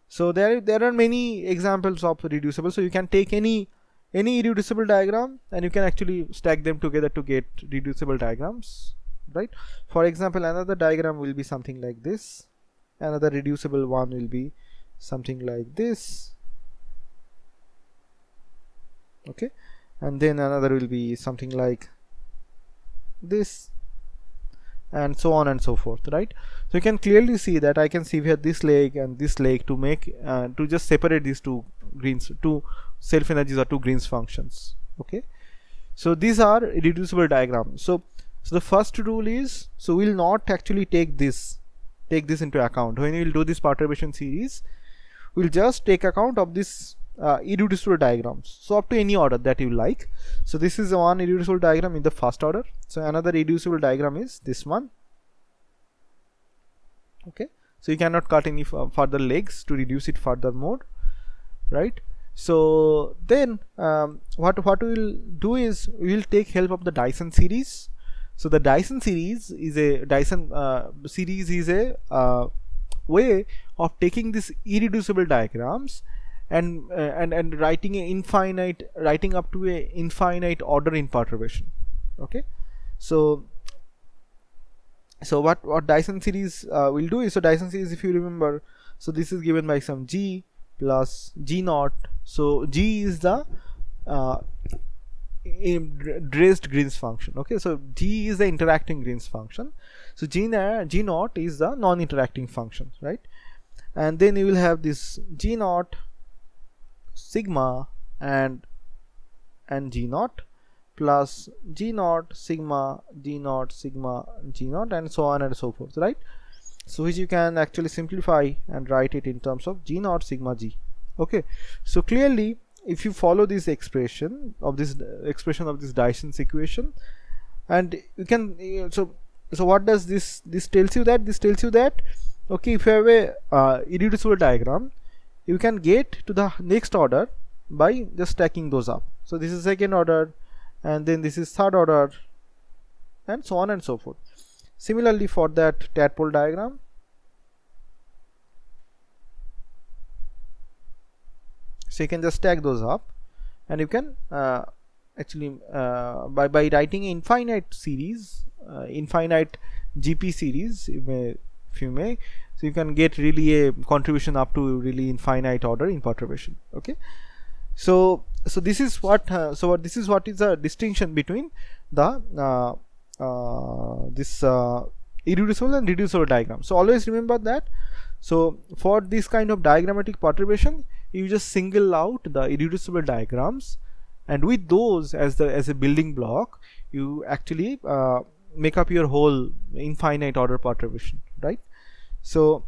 So there are many examples of reducible. So you can take any irreducible diagram and you can actually stack them together to get reducible diagrams, right? For example, another diagram will be something like this, another reducible one will be something like this, okay, and then another will be something like this, and so on and so forth, right? So you can clearly see that I can sever this leg and this leg to make to just separate these two self energies or two Green's functions. Okay, so these are reducible diagrams. So the first rule is, so we'll not actually take this into account when we will do this perturbation series. We'll just take account of this irreducible diagrams, so up to any order that you like. So this is one irreducible diagram in the first order. So another reducible diagram is this one. Okay, so you cannot cut any further legs to reduce it furthermore, right? So then what we will do is we will take help of the Dyson series. So the Dyson series is a way of taking these irreducible diagrams and writing up to a infinite order in perturbation. Okay, so what Dyson series will do is, so Dyson series, if you remember, so this is given by some G plus G naught. So G is the raised Green's function. Okay, so G is the interacting Green's function. So G naught is the non-interacting function, right? And then you will have this G naught sigma and G naught plus G naught sigma G naught sigma G naught, and so on and so forth, right? So which you can actually simplify and write it in terms of G naught sigma G. Okay, so clearly if you follow this expression of this Dyson's equation, and you can so what does this tells you that? This tells you that, okay, if you have a irreducible diagram, you can get to the next order by just stacking those up. So this is second order, and then this is third order, and so on and so forth. Similarly for that tadpole diagram, so you can just stack those up, and you can actually by writing infinite series, infinite GP series, if you may, so you can get really a contribution up to really infinite order in perturbation. Okay, so this is what this is what is the distinction between the this irreducible and reducible diagram. So always remember that. So for this kind of diagrammatic perturbation, you just single out the irreducible diagrams, and with those as a building block, you actually make up your whole infinite order perturbation, right? So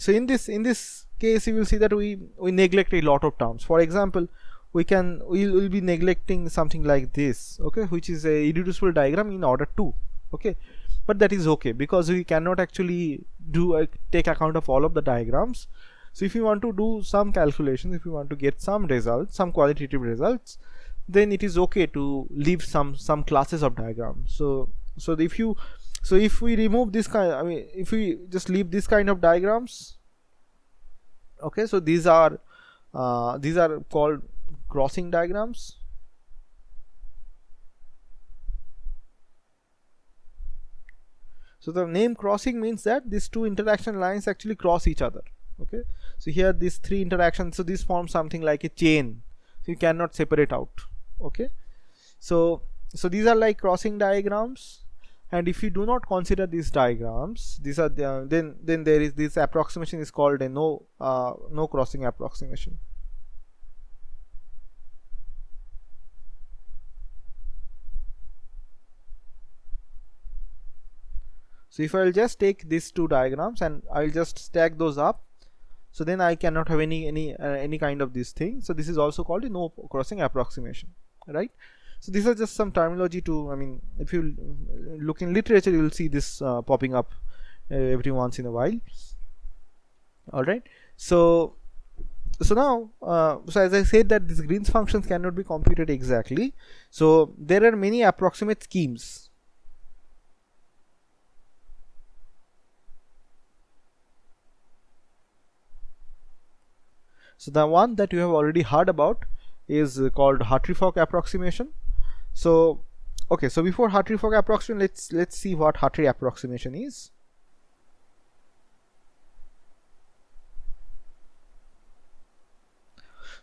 in this case, you will see that we neglect a lot of terms. For example, we'll be neglecting something like this, okay, which is a irreducible diagram in order 2. Okay, but that is okay because we cannot actually do take account of all of the diagrams. So if you want to do some calculations, if you want to get some results, some qualitative results, then it is okay to leave some classes of diagrams. So if we remove this kind, I mean if we just leave this kind of diagrams, okay, so these are called crossing diagrams. So the name crossing means that these two interaction lines actually cross each other. Okay, so here these three interactions, so this forms something like a chain, so you cannot separate out. Okay, so these are like crossing diagrams, and if you do not consider these diagrams, these are then there is this approximation is called a no crossing approximation. So if I'll just take these two diagrams and I'll just stack those up, so then I cannot have any kind of this thing. So this is also called a no crossing approximation, right? So these are just some terminology to, I mean, if you look in literature, you will see this popping up every once in a while. All right. So now, so as I said that these Green's functions cannot be computed exactly. So there are many approximate schemes. So the one that you have already heard about is called Hartree-Fock approximation. So okay, so before Hartree-Fock approximation, let's see what Hartree approximation is.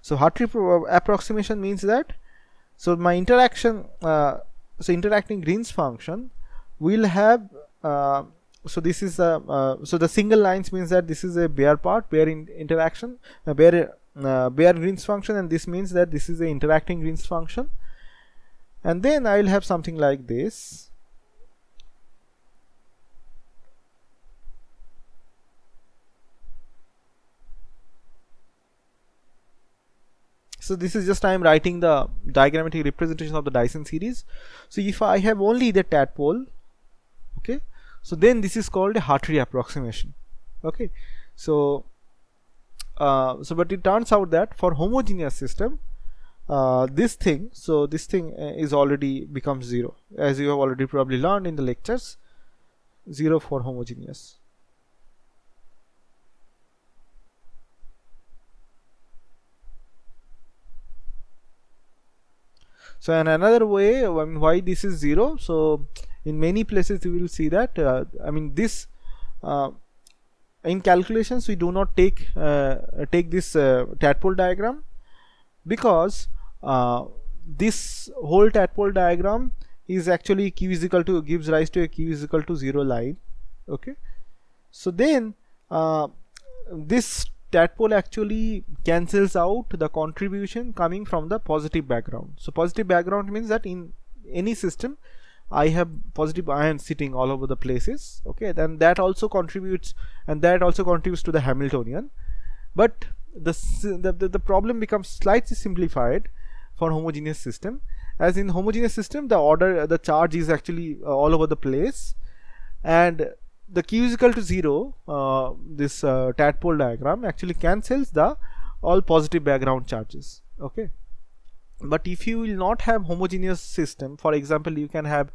So Hartree approximation means that, so my interaction, so interacting Green's function will have, so this is so the single lines means that this is a bare part, bare interaction, bare Green's function, and this means that this is a interacting Green's function. And then I will have something like this. So this is just I am writing the diagrammatic representation of the Dyson series. So if I have only the tadpole, okay, so then this is called a Hartree approximation. Okay, so but it turns out that for homogeneous system, this thing is already becomes 0, as you have already probably learned in the lectures. 0 for homogeneous. So in another way, I mean, why this is 0, so in many places you will see that I mean this in calculations we do not take this tadpole diagram, because this whole tadpole diagram is actually q is equal to, gives rise to a q is equal to 0 line. Okay, so then this tadpole actually cancels out the contribution coming from the positive background. So positive background means that in any system I have positive ions sitting all over the places. Okay, then that also contributes, and that also contributes to the Hamiltonian. But the problem becomes slightly simplified for homogeneous system, as in homogeneous system the charge is actually all over the place, and the q is equal to 0, this tadpole diagram actually cancels the all positive background charges. Okay, but if you will not have homogeneous system, for example you can have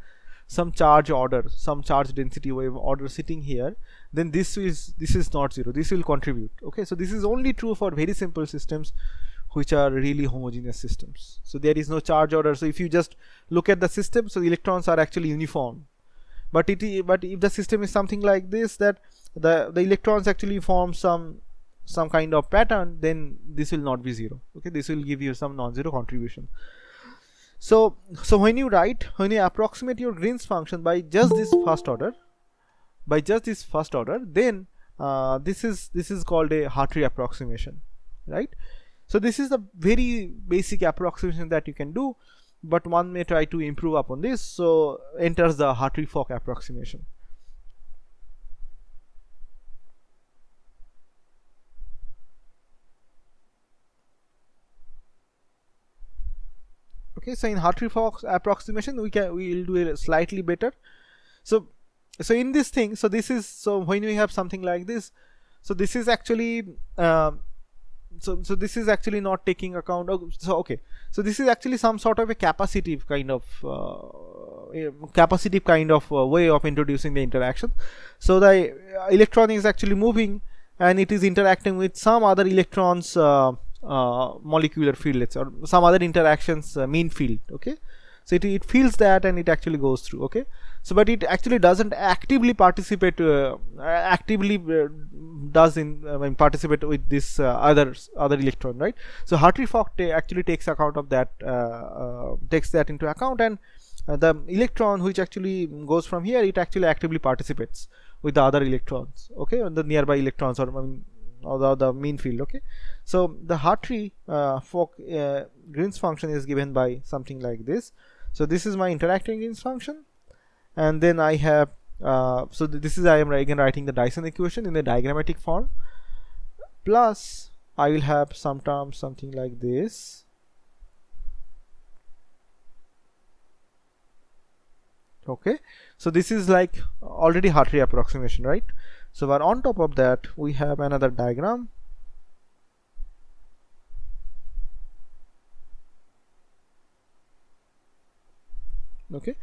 some charge order, some charge density wave order sitting here, then this is not 0, this will contribute. Okay, so this is only true for very simple systems which are really homogeneous systems. So there is no charge order. So if you just look at the system, so the electrons are actually uniform. But if the system is something like this, that the electrons actually form some kind of pattern, then this will not be 0. Okay, this will give you some non-zero contribution. So when you approximate your Green's function by just this first order, then this is called a Hartree approximation, right? So this is the very basic approximation that you can do, but one may try to improve upon this. So enters the Hartree-Fock approximation. Okay, so in Hartree-Fock approximation we will do it slightly better. So so in this thing, so this is, so when we have something like this, so this is actually so this is actually not taking account of, so okay, so this is actually some sort of a capacitive kind of way of introducing the interaction. So the electron is actually moving and it is interacting with some other electrons molecular field, let's say, or some other interactions mean field. Okay, so it feels that and it actually goes through. Okay, so but it actually doesn't actively participate participate with this other electron, right? So Hartree-Fock actually takes account of that, takes that into account, and the electron which actually goes from here, it actually actively participates with the other electrons, okay, on the nearby electrons, or or the mean field. Okay, so the Hartree-Fock Green's function is given by something like this. So this is my interacting Green's function, and then I have so this is, I am again writing the Dyson equation in the diagrammatic form, plus I will have some terms something like this. Okay, so this is like already Hartree approximation, right? So but on top of that we have another diagram. Okay,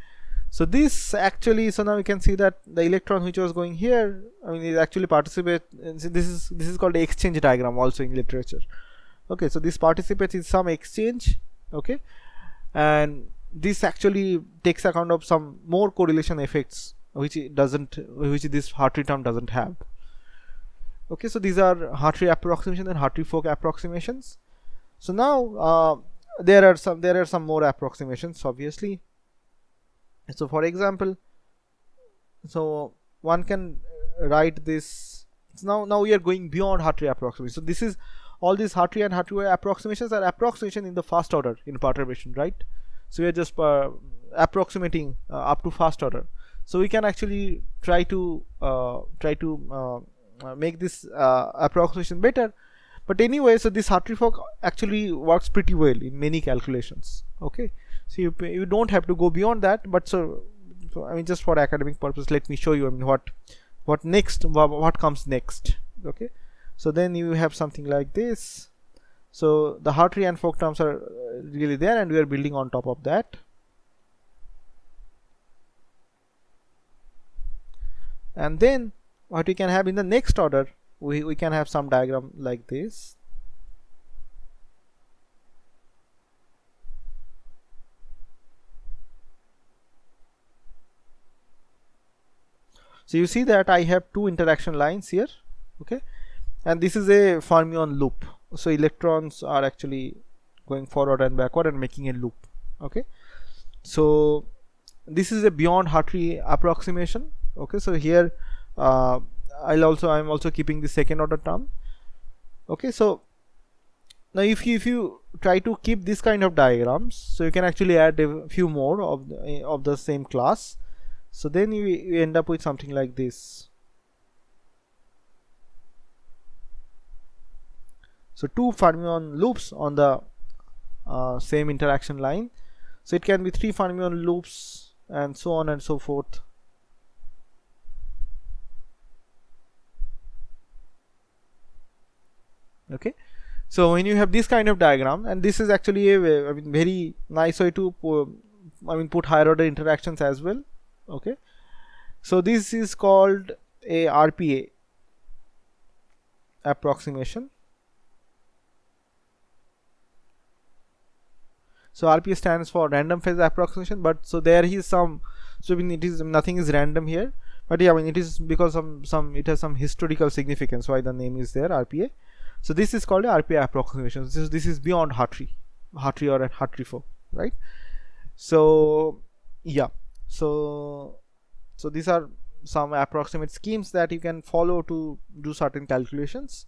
so this actually, so now you can see that the electron which was going here, I mean, it actually participate. This is called the exchange diagram also in literature. Okay, so this participates in some exchange. Okay, and this actually takes account of some more correlation effects which this Hartree term doesn't have. Okay, so these are Hartree approximation and Hartree-Fock approximations. So now there are some more approximations, obviously. So for example, so one can write this. So now we are going beyond Hartree approximation. So this is all these Hartree and Hartree approximations are approximation in the first order in perturbation, right? So we are just approximating up to first order. So we can actually try to make this approximation better. But anyway, so this Hartree-Fock actually works pretty well in many calculations. Okay, so you don't have to go beyond that. But so I mean, just for academic purpose, let me show you, I mean, what next, what comes next. Okay, so then you have something like this. So the Hartree and Fock terms are really there, and we are building on top of that. And then what we can have in the next order, we can have some diagram like this. So you see that I have two interaction lines here. Okay, and this is a fermion loop. So electrons are actually going forward and backward and making a loop. Okay, so this is a beyond Hartree approximation. Okay, so here I'm also keeping the second order term. Okay, so now if you try to keep this kind of diagrams, so you can actually add a few more of the same class. So then you end up with something like this. So two fermion loops on the same interaction line. So it can be three fermion loops and so on and so forth. Okay, so when you have this kind of diagram, and this is actually a, I mean, very nice way to put higher order interactions as well. Okay, so this is called a RPA approximation. So RPA stands for random phase approximation, but so there is some, so I mean, it is, nothing is random here, but yeah, I mean, it is because it has some historical significance why the name is there, RPA. So this is called a RPA approximation. This is beyond Hartree or a Hartree-Fock, right? So yeah, so these are some approximate schemes that you can follow to do certain calculations.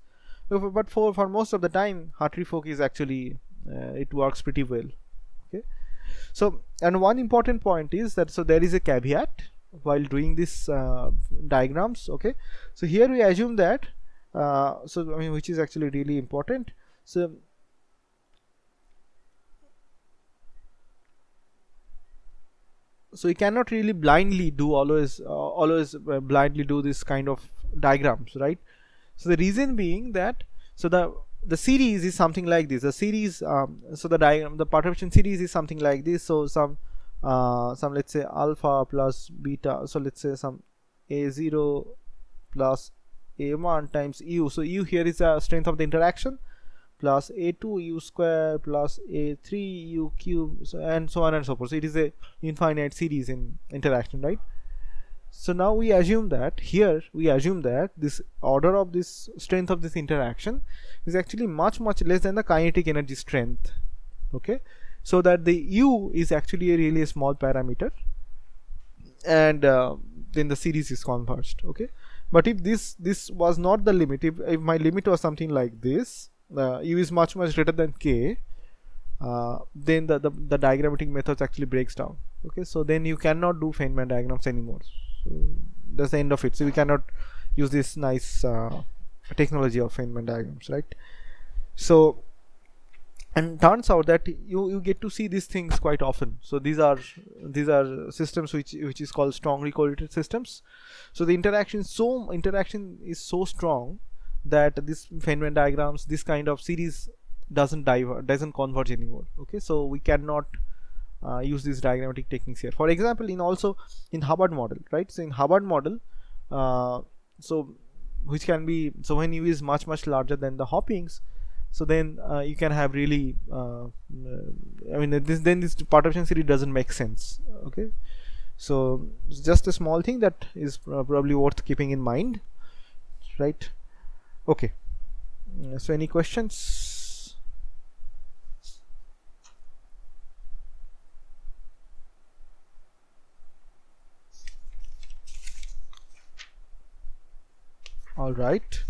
But for most of the time, Hartree-Fock is actually it works pretty well. Okay, so and one important point is that, so there is a caveat while doing this diagrams. Okay, so here we assume that so I mean, which is actually really important. So so you cannot really blindly do always blindly do this kind of diagrams, right? So the reason being that, so the series is something like this. The series, so the diagram, the perturbation series is something like this. So some let's say alpha plus beta. So let's say some a0 plus a1 times u. So u here is the strength of the interaction, plus a2 u square plus a3 u cube, so, and so on and so forth. So it is a infinite series in interaction, right? So now we assume that this order of this strength of this interaction is actually much less than the kinetic energy strength. Okay, so that the u is actually a really small parameter, and then the series is converged. Okay, but if this was not the limit, if my limit was something like this, u is much greater than k, then the diagrammatic methods actually breaks down. Okay, so then you cannot do Feynman diagrams anymore. So that's the end of it. So we cannot use this nice technology of Feynman diagrams, right? So, and turns out that you get to see these things quite often. So these are systems which is called strongly correlated systems. So the interaction is so strong that this Feynman diagrams, this kind of series doesn't converge anymore. Okay, so we cannot use these diagrammatic techniques here. For example, in Hubbard model, right? So in Hubbard model, so which can be, so when u is much larger than the Hoppings, so then you can have really I mean this perturbation series doesn't make sense. Okay, so it's just a small thing that is probably worth keeping in mind, right? Okay, so any questions? All right,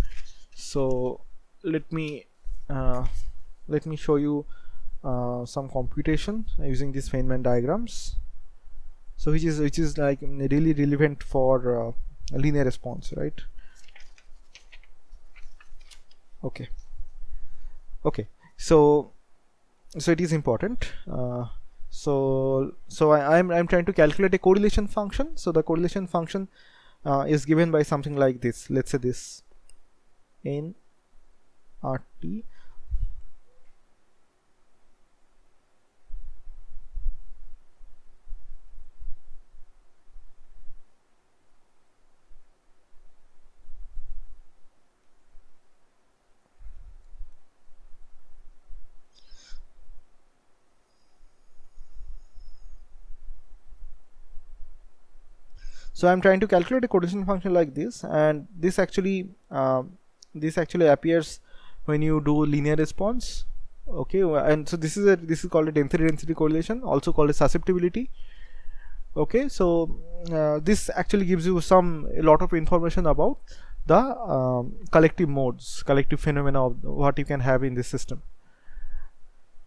so let me show you some computation using these Feynman diagrams. So which is like really relevant for linear response, right? Okay, so it is important. So I'm trying to calculate a correlation function. So the correlation function is given by something like this. Let's say this n RT So I'm trying to calculate a correlation function like this, and this actually appears when you do linear response. Okay, and so this is called a density correlation, also called a susceptibility. Okay, so this actually gives you a lot of information about the collective modes, collective phenomena of what you can have in this system.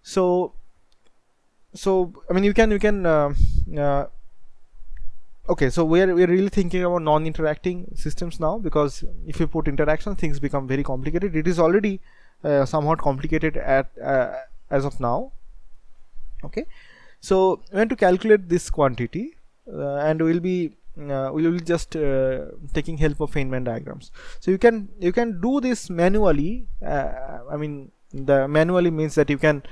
So I mean you can okay, so we're really thinking about non-interacting systems now, because if you put interaction, things become very complicated. It is already somewhat complicated as of now. Okay, so we want to calculate this quantity, and we will just taking help of Feynman diagrams. So you can do this manually. I mean, the manually means that you can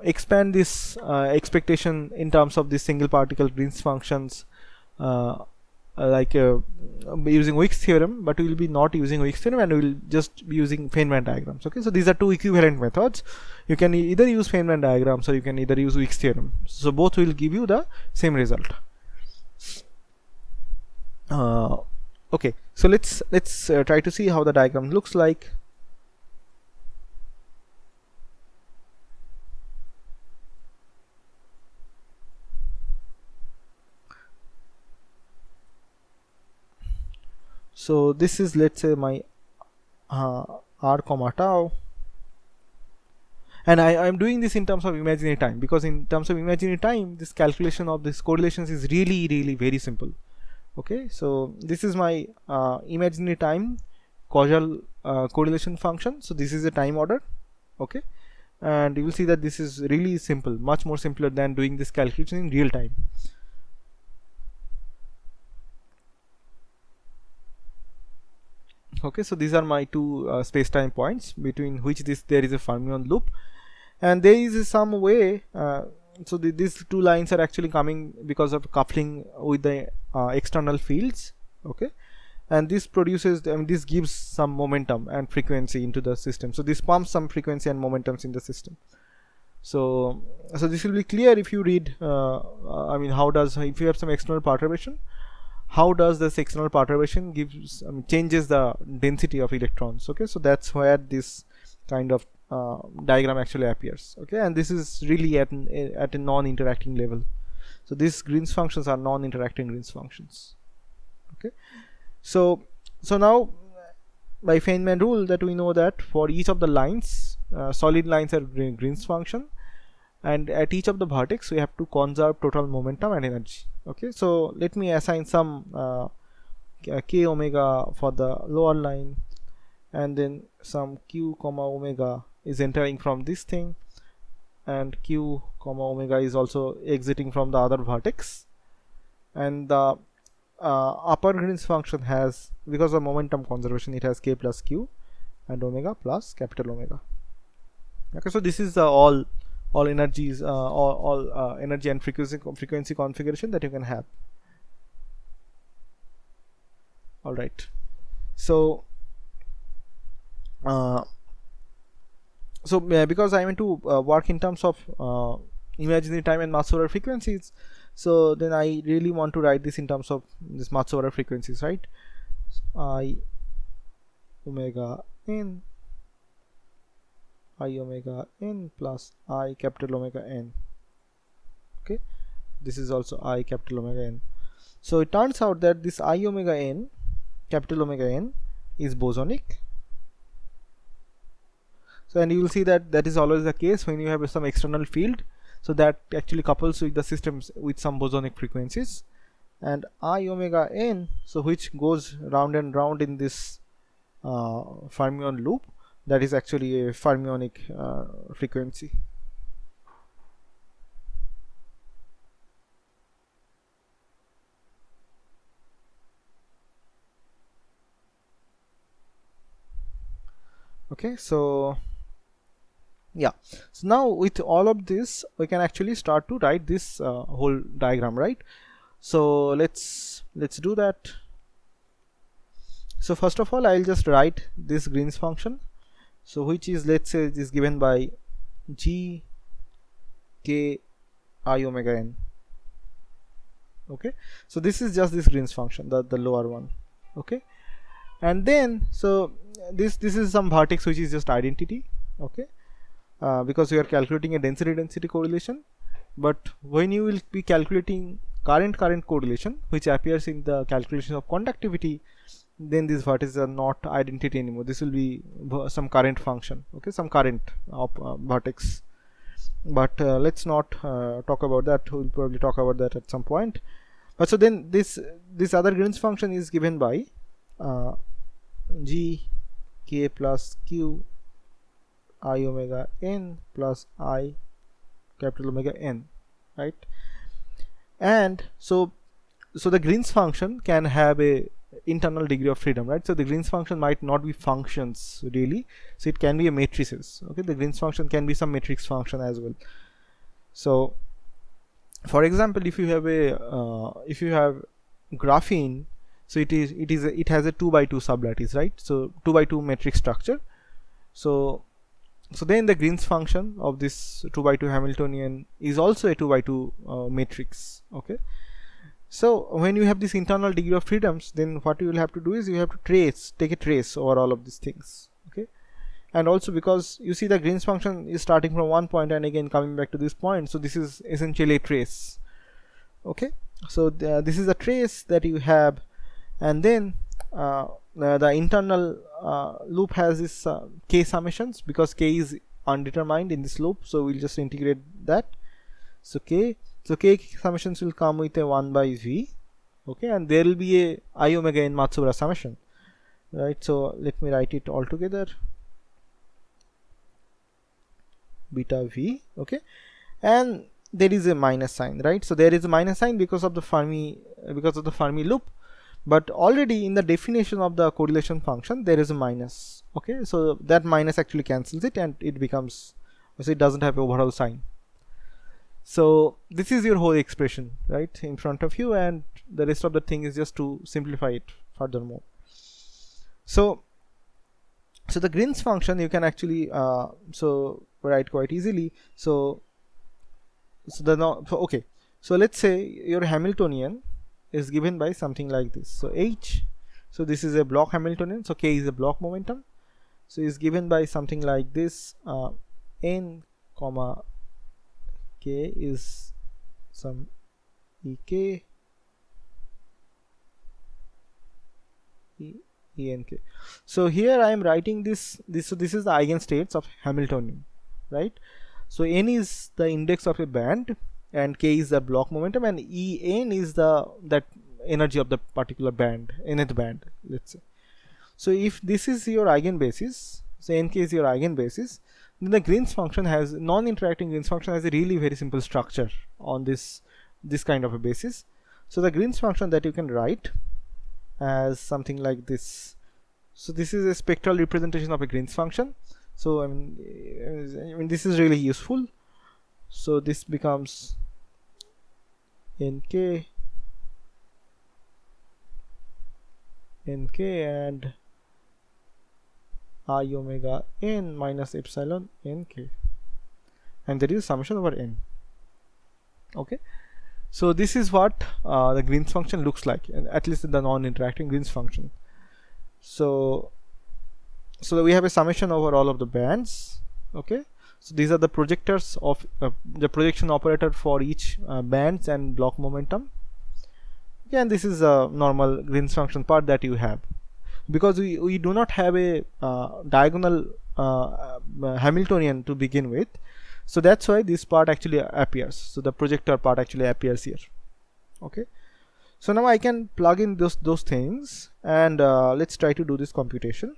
expand this expectation in terms of these single particle Green's functions, like using Wick's theorem, but we will be not using Wick's theorem, and we will just be using Feynman diagrams. Okay, so these are two equivalent methods. You can either use Feynman diagrams, or you can either use Wick's theorem. So both will give you the same result. Okay, so let's try to see how the diagram looks like. So this is, let's say, my r comma tau, and I am doing this in terms of imaginary time, because in terms of imaginary time, this calculation of this correlations is really very simple. Okay, so this is my imaginary time causal correlation function. So this is a time order. Okay, and you will see that this is really simple, much more simpler than doing this calculation in real time. Okay, so these are my two space-time points between which there is a fermion loop, and there is some way. So these two lines are actually coming because of coupling with the external fields. Okay, and this produces, this gives some momentum and frequency into the system. So this pumps some frequency and momentums in the system. So this will be clear if you read. How does, if you have some external perturbation, how does this external perturbation gives changes the density of electrons. Okay, so that's where this kind of diagram actually appears. Okay, and this is really at a non-interacting level. So these Green's functions are non-interacting Green's functions. Okay, so now by Feynman rule that we know that for each of the lines, solid lines are Green's function, and at each of the vertex we have to conserve total momentum and energy. Okay, so let me assign some k omega for the lower line, and then some q comma omega is entering from this thing, and q comma omega is also exiting from the other vertex, and the upper Green's function has, because of momentum conservation, it has k plus q and omega plus capital omega. Okay, so this is all energies, all energy and frequency configuration that you can have. All right, so because I want to work in terms of imaginary time and mass over frequencies, so then I really want to write this in terms of this mass over frequencies, right? I omega n plus I capital omega n. Okay, this is also I capital omega n. So it turns out that this I omega n capital omega n is bosonic. So, and you will see that that is always the case when you have some external field, so that actually couples with the systems with some bosonic frequencies. And I omega n, so which goes round and round in this fermion loop, that is actually a fermionic frequency. Okay, so yeah, so now with all of this we can actually start to write this whole diagram, right? So let's do that. So first of all, I'll just write this Green's function, so which is, let's say, it is given by g k I omega n. Okay, so this is just this Green's function, the lower one. Okay, and then so this is some vertex which is just identity. Okay, because we are calculating a density correlation, but when you will be calculating current correlation, which appears in the calculation of conductivity, then these vertices are not identity anymore. This will be some current function. Okay, some current of vertex, but let's not talk about that. We'll probably talk about that at some point. But so then this other Green's function is given by g k plus q I omega n plus I capital omega n, right? And so the Green's function can have a internal degree of freedom, right? So the Green's function might not be functions really, so it can be a matrices. Okay, the Green's function can be some matrix function as well. So for example, if you have graphene, so it has a 2 by 2 sublattice, right? So 2 by 2 matrix structure. So then the Green's function of this 2 by 2 Hamiltonian is also a 2 by 2 matrix. Okay, so when you have this internal degree of freedoms, then what you will have to do is you have to take a trace over all of these things. Okay, and also because you see the Green's function is starting from one point and again coming back to this point, so this is essentially a trace. Okay, so this is a trace that you have, and then the internal loop has this k summations, because k is undetermined in this loop, so we'll just integrate that. So k summations will come with a 1 by v. Okay, and there will be a I omega n Matsubara summation, right? So let me write it all together, beta v. Okay, and there is a minus sign, right? So there is a minus sign because of the Fermi loop, but already in the definition of the correlation function there is a minus. Okay, so that minus actually cancels it and it becomes, so it doesn't have overall sign. So this is your whole expression right in front of you, and the rest of the thing is just to simplify it furthermore. So the Green's function you can actually so write quite easily. So okay, so let's say your Hamiltonian is given by something like this. So H, so this is a block Hamiltonian, so K is a block momentum, so is given by something like this. N comma K is some EK ENK. So here I am writing this, so this is the eigenstates of Hamiltonian, right? So N is the index of a band and K is the block momentum, and En is that energy of the particular band, nth band, let's say. So if this is your eigenbasis, so Nk is your eigenbasis, then the Green's function has, non-interacting Green's function has a really very simple structure on this kind of a basis. So the Green's function that you can write as something like this. So this is a spectral representation of a Green's function. So I mean this is really useful. So this becomes Nk and I omega n minus epsilon Nk, and there is summation over n. Okay, so this is what the Green's function looks like, at least in the non-interacting Green's function. So we have a summation over all of the bands. Okay, so these are the projectors of the projection operator for each bands and block momentum. Okay, and this is a normal Green's function part that you have, because we do not have a diagonal Hamiltonian to begin with, so that's why this part actually appears. So the projector part actually appears here. Okay, so now I can plug in those things, and let's try to do this computation.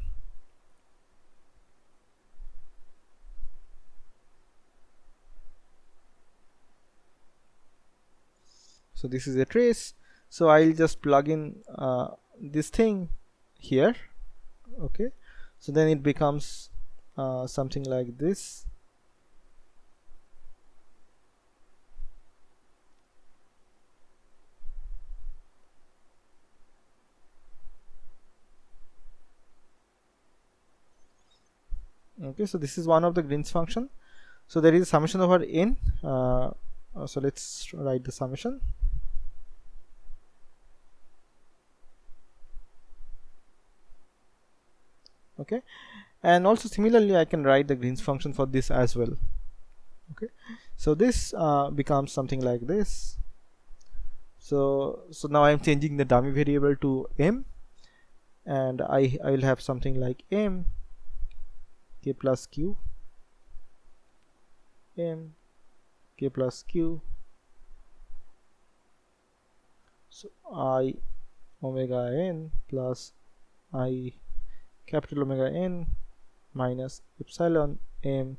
So this is a trace, so I'll just plug in this thing here. Okay, so then it becomes something like this. Okay, so this is one of the Green's function. So there is a summation over n. So let's write the summation. Okay, and also similarly I can write the Green's function for this as well. Okay, so this becomes something like this. So now I'm changing the dummy variable to m, and I will have something like m k plus q, m k plus q, so I omega n plus I capital omega n minus epsilon m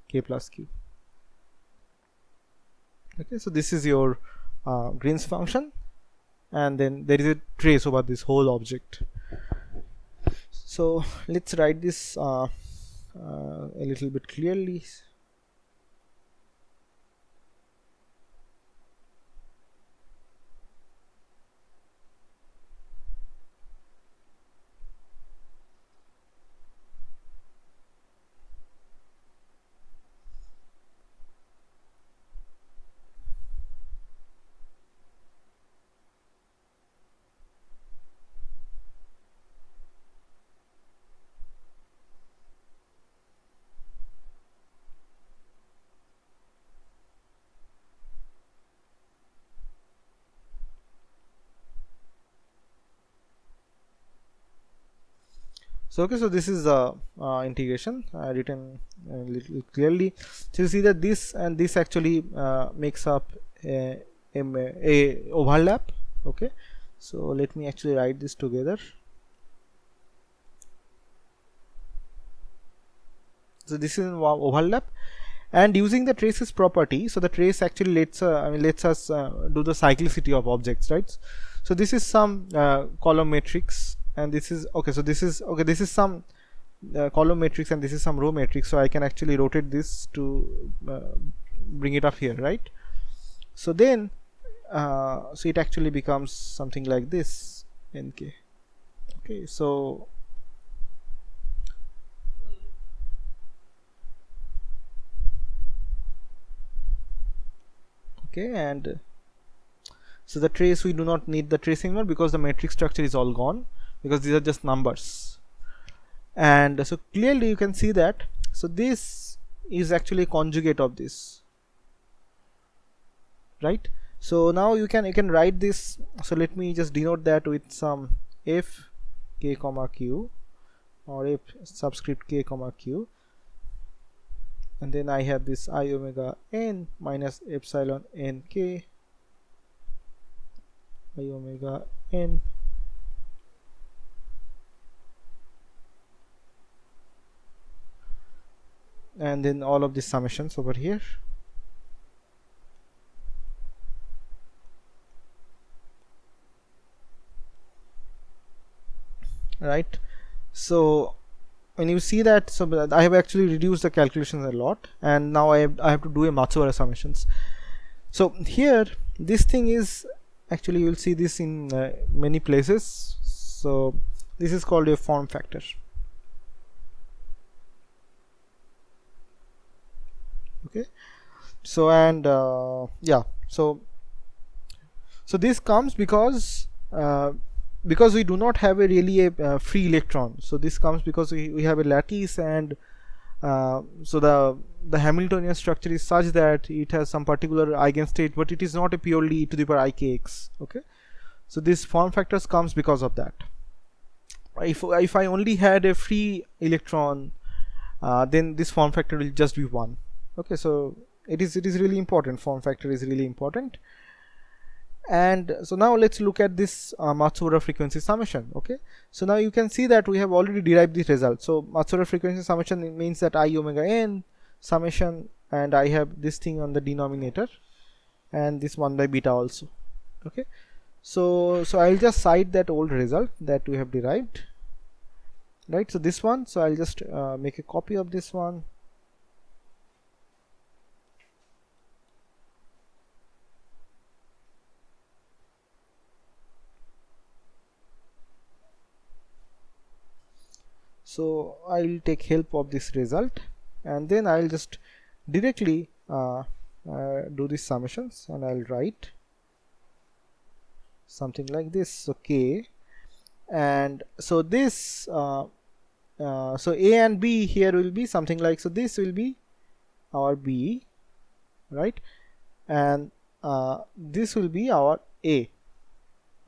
k plus q. Okay, so this is your Green's function, and then there is a trace over this whole object. So let's write this a little bit clearly. So okay, so this is the integration written a little clearly. So you see that this and this actually makes up a overlap. Okay, so let me actually write this together. So this is an overlap, And using the traces property, so the trace actually lets us do the cyclicity of objects, right? So this is some column matrix, and this is okay. So this is okay. This is some column matrix, and this is some row matrix. So I can actually rotate this to bring it up here, right? So then so it actually becomes something like this, nk. Okay, so okay, and so the trace, we do not need the trace anymore because the matrix structure is all gone, because these are just numbers. And so clearly you can see that, so this is actually a conjugate of this, right? So now you can write this. So let me just denote that with some f k comma q, or f subscript k comma q, and then I have this I omega n minus epsilon n k, I omega n and then all of these summations over here. Right, so when you see that, so I have actually reduced the calculations a lot, and now I have to do a Matsubara summations. So here this thing is actually, you will see this in many places. So this is called a form factor. Okay, so and yeah, so this comes because we do not have a really a free electron. So this comes because we have a lattice, and so the Hamiltonian structure is such that it has some particular eigenstate, but it is not a purely e to the power ikx. Okay, so this form factors comes because of that. If I only had a free electron, then this form factor will just be 1. Okay, so it is really important. Form factor is really important. And so now let's look at this Matsubara frequency summation. Okay, so now you can see that we have already derived this result. So Matsubara frequency summation means that I omega n summation, and I have this thing on the denominator, and this 1 by beta also. Okay, so I'll just cite that old result that we have derived, right? So this one, so I'll just make a copy of this one. So I'll take help of this result, and then I'll just directly do these summations, and I'll write something like this. Okay, and so this so A and B here will be something like, so this will be our B, right? And this will be our A.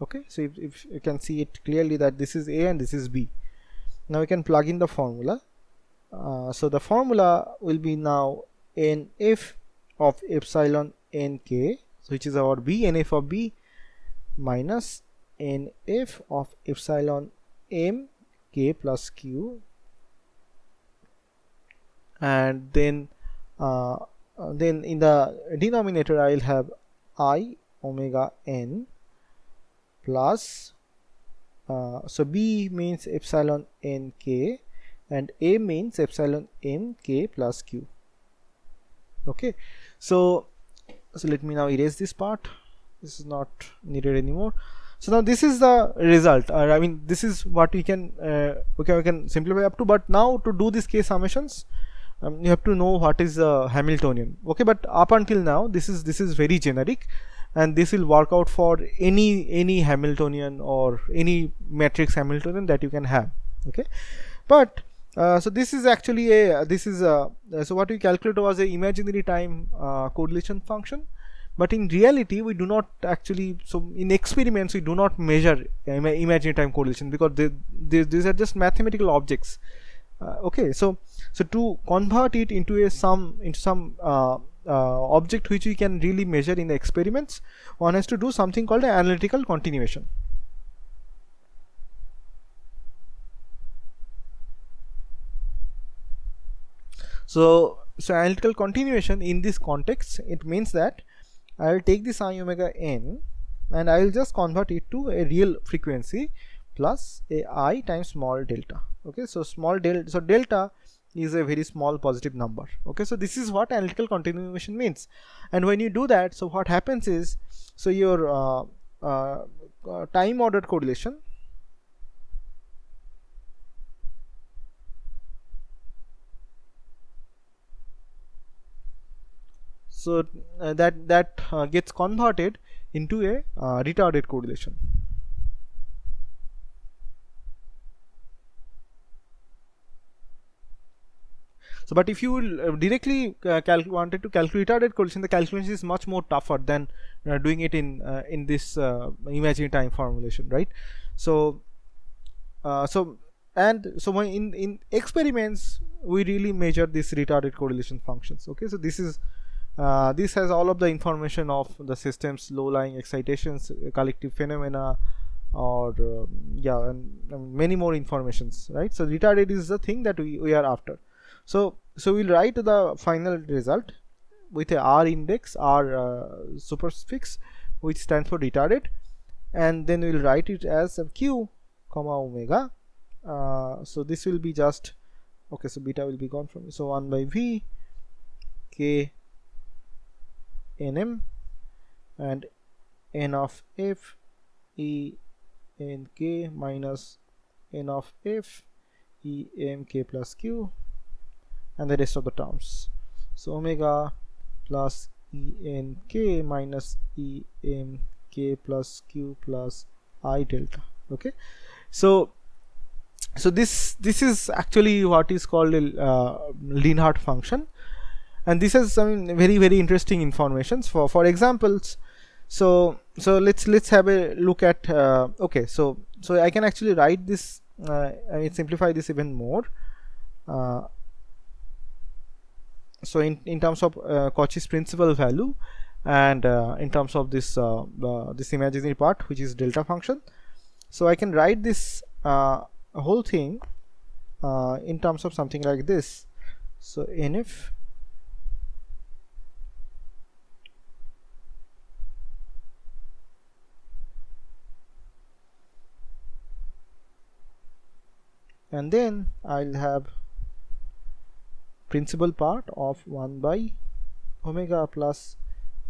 Okay, so if you can see it clearly that this is A and this is B. Now we can plug in the formula. So the formula will be now nf of epsilon nk, which is our B, nf of B, minus nf of epsilon m k plus q, and then in the denominator I will have I omega n plus so B means epsilon n k, and A means epsilon m k plus q. Okay, so let me now erase this part. This is not needed anymore. So now this is the result. I mean, this is what we can we can simplify up to. But now to do this k summations, you have to know what is Hamiltonian. Okay, but up until now this is very generic, and this will work out for any Hamiltonian or any matrix Hamiltonian that you can have. Okay, but so this is actually a so what we calculated was a imaginary time correlation function, but in reality we do not actually, so in experiments we do not measure imaginary time correlation, because these are just mathematical objects. Okay, so to convert it into some object which we can really measure in the experiments, one has to do something called an analytical continuation. So analytical continuation in this context, it means that I will take this I omega n and I will just convert it to a real frequency plus a I times small delta. Okay, so delta is a very small positive number. Okay, so this is what analytical continuation means. And when you do that, so what happens is, so your time ordered correlation, so that gets converted into a retarded correlation. So but if you will directly wanted to calculate retarded correlation, the calculation is much more tougher than doing it in this imaginary time formulation, right? So when in experiments we really measure this retarded correlation functions. Okay, so this has all of the information of the system's low-lying excitations, collective phenomena, or and many more informations, right? So retarded is the thing that we are after. So we'll write the final result with a R index, R superfix, which stands for retarded, and then we'll write it as a Q comma omega. So this will be just, okay, so beta will be gone from me. So 1 by V K nm and n of f e n k minus n of f e m k plus q, and the rest of the terms. So omega plus e n k minus e m k plus q plus I delta. Okay, so this is actually what is called a Linhart function, and this has some very interesting informations for examples. So let's have a look at okay, so I can actually write this, I mean simplify this even more. So in terms of Cauchy's principal value, and in terms of this this imaginary part, which is delta function, so I can write this whole thing in terms of something like this. So nf and then I'll have principal part of 1 by omega plus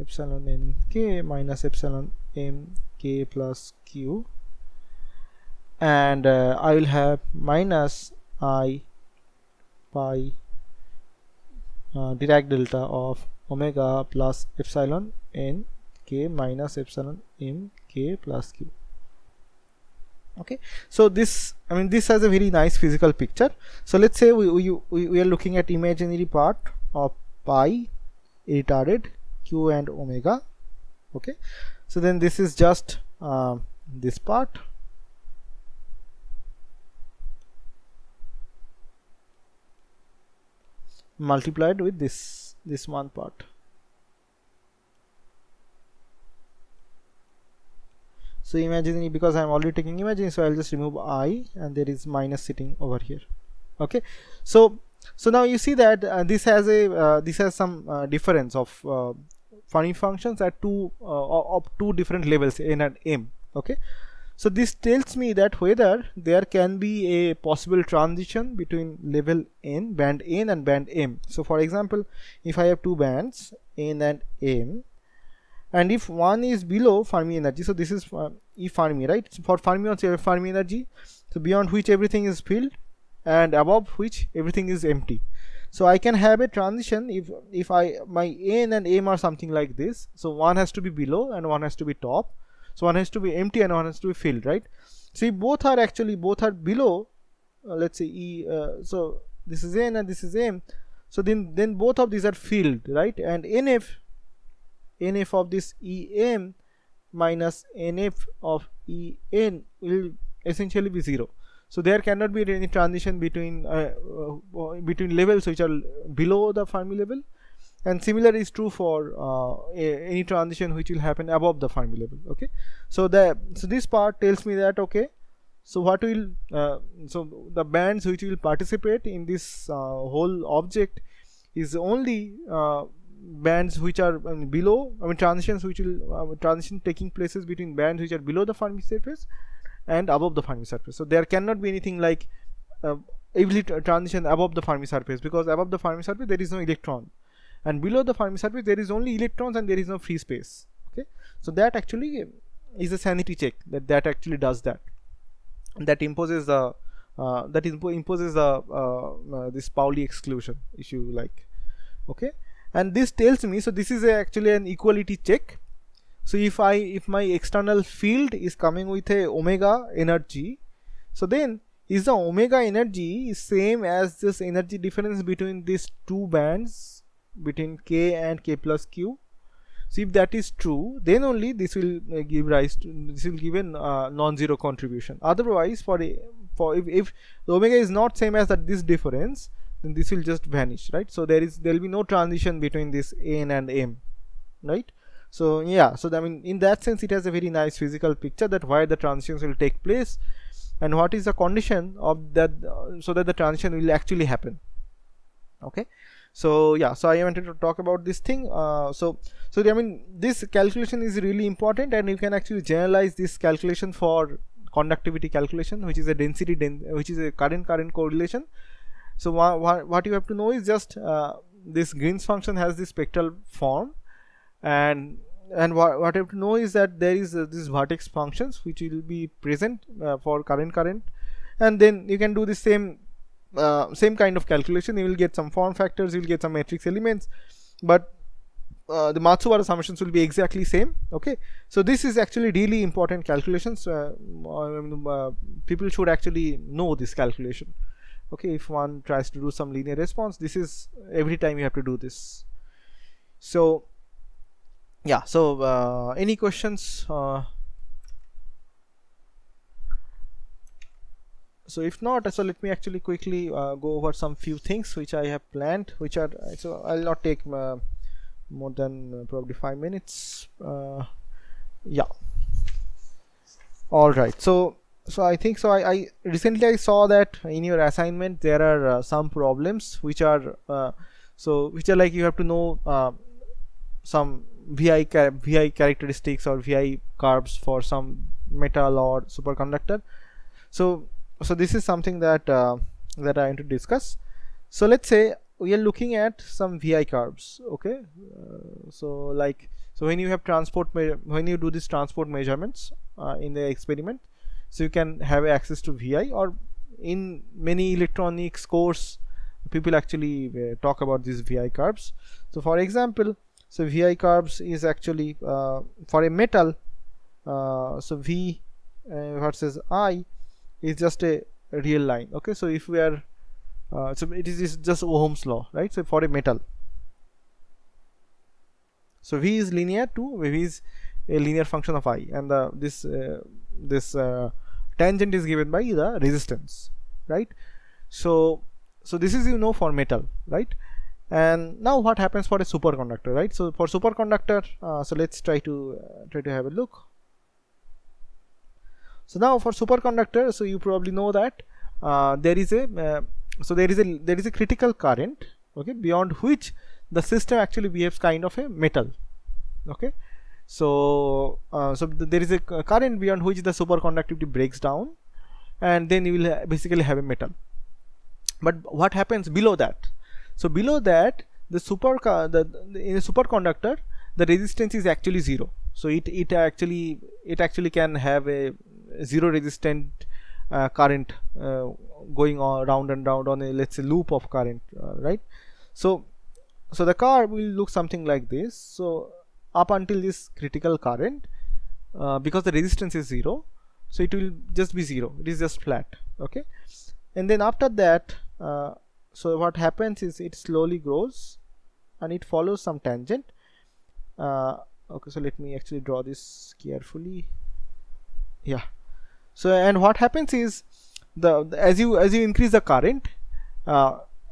epsilon n k minus epsilon m k plus q, and I will have minus I pi Dirac delta of omega plus epsilon n k minus epsilon m k plus q. Okay, so this, I mean, this has a very nice physical picture. So let's say we are looking at imaginary part of pi retarded q and omega. Okay, so then this is just this part multiplied with this one part. So imaginary, because I am already taking imaginary, so I'll just remove I, and there is minus sitting over here. Okay, so now you see that this has some difference of Fermi functions at of two different levels, n and m. Okay, so this tells me that whether there can be a possible transition between level n, band n, and band m. So for example, if I have two bands n and m, and if one is below Fermi energy, so this is E Fermi, right? So for Fermi also you have Fermi energy, so beyond which everything is filled and above which everything is empty. So I can have a transition if my n and m are something like this. So one has to be below and one has to be top. So one has to be empty and one has to be filled, right? So if both are below, let's say E, so this is n and this is m, so then both of these are filled, right? And nf of this em minus nf of en will essentially be 0. So there cannot be any transition between levels which are below the Fermi level, and similar is true for any transition which will happen above the Fermi level. Okay, so this part tells me that, okay, so what will so the bands which will participate in this whole object is only bands which are below, transitions which will transition taking places between bands which are below the Fermi surface and above the Fermi surface. So there cannot be anything like easily transition above the Fermi surface, because above the Fermi surface there is no electron, and below the Fermi surface there is only electrons and there is no free space. Okay, so that actually is a sanity check that actually does that, that imposes the this Pauli exclusion issue, like. Okay, and this tells me, so this is actually an equality check. So if my external field is coming with a omega energy, so then is the omega energy same as this energy difference between these two bands between k and k plus q? So if that is true, then only this will give rise to, this will give a non-zero contribution. Otherwise, if the omega is not same as this difference, then this will just vanish, right? So there will be no transition between this n and m, right? So yeah, so I mean, in that sense it has a very nice physical picture that why the transitions will take place and what is the condition of that, so that the transition will actually happen. Okay, so yeah, so I wanted to talk about this thing. So I mean, this calculation is really important, and you can actually generalize this calculation for conductivity calculation, which is a density which is a current correlation. So what you have to know is just this Green's function has this spectral form, and what you have to know is that there is this vertex functions which will be present for current, and then you can do the same kind of calculation. You will get some form factors, you will get some matrix elements, but the Matsubara assumptions will be exactly same. Okay, so this is actually really important calculations. People should actually know this calculation. Okay, if one tries to do some linear response, this is every time you have to do this. So yeah, so any questions? So if not, so let me actually quickly go over some few things which I have planned, which are, so I'll not take more than probably 5 minutes. Yeah, all right. So I think so I recently I saw that in your assignment there are some problems which are which are like you have to know some VI characteristics or VI curves for some metal or superconductor. So this is something that that I want to discuss. So let's say we are looking at some VI curves. Okay, so when you have when you do this transport measurements in the experiment, so you can have access to VI, or in many electronics course people actually talk about these VI curves. So for example, so VI curves is actually for a metal, so V versus I is just a real line. Okay, so if we are so it is just Ohm's law, right? So for a metal, so V is linear to V is a linear function of I, and this tangent is given by the resistance, right? So this is, you know, for metal, right? And now what happens for a superconductor, right? So for superconductor, so let's try to have a look. So now for superconductor, so you probably know that there is a critical current, okay, beyond which the system actually behaves kind of a metal. Okay, so there is a current beyond which the superconductivity breaks down, and then you will basically have a metal. But what happens below that? So below that, in a superconductor, the resistance is actually 0. So it actually can have a zero resistant current going on round and round on a, let's say, loop of current, right? So the curve will look something like this. So up until this critical current, because the resistance is 0, so it will just be 0, it is just flat. Okay, and then after that, so what happens is it slowly grows and it follows some tangent. Okay, so let me actually draw this carefully. Yeah, so and what happens is as you increase the current,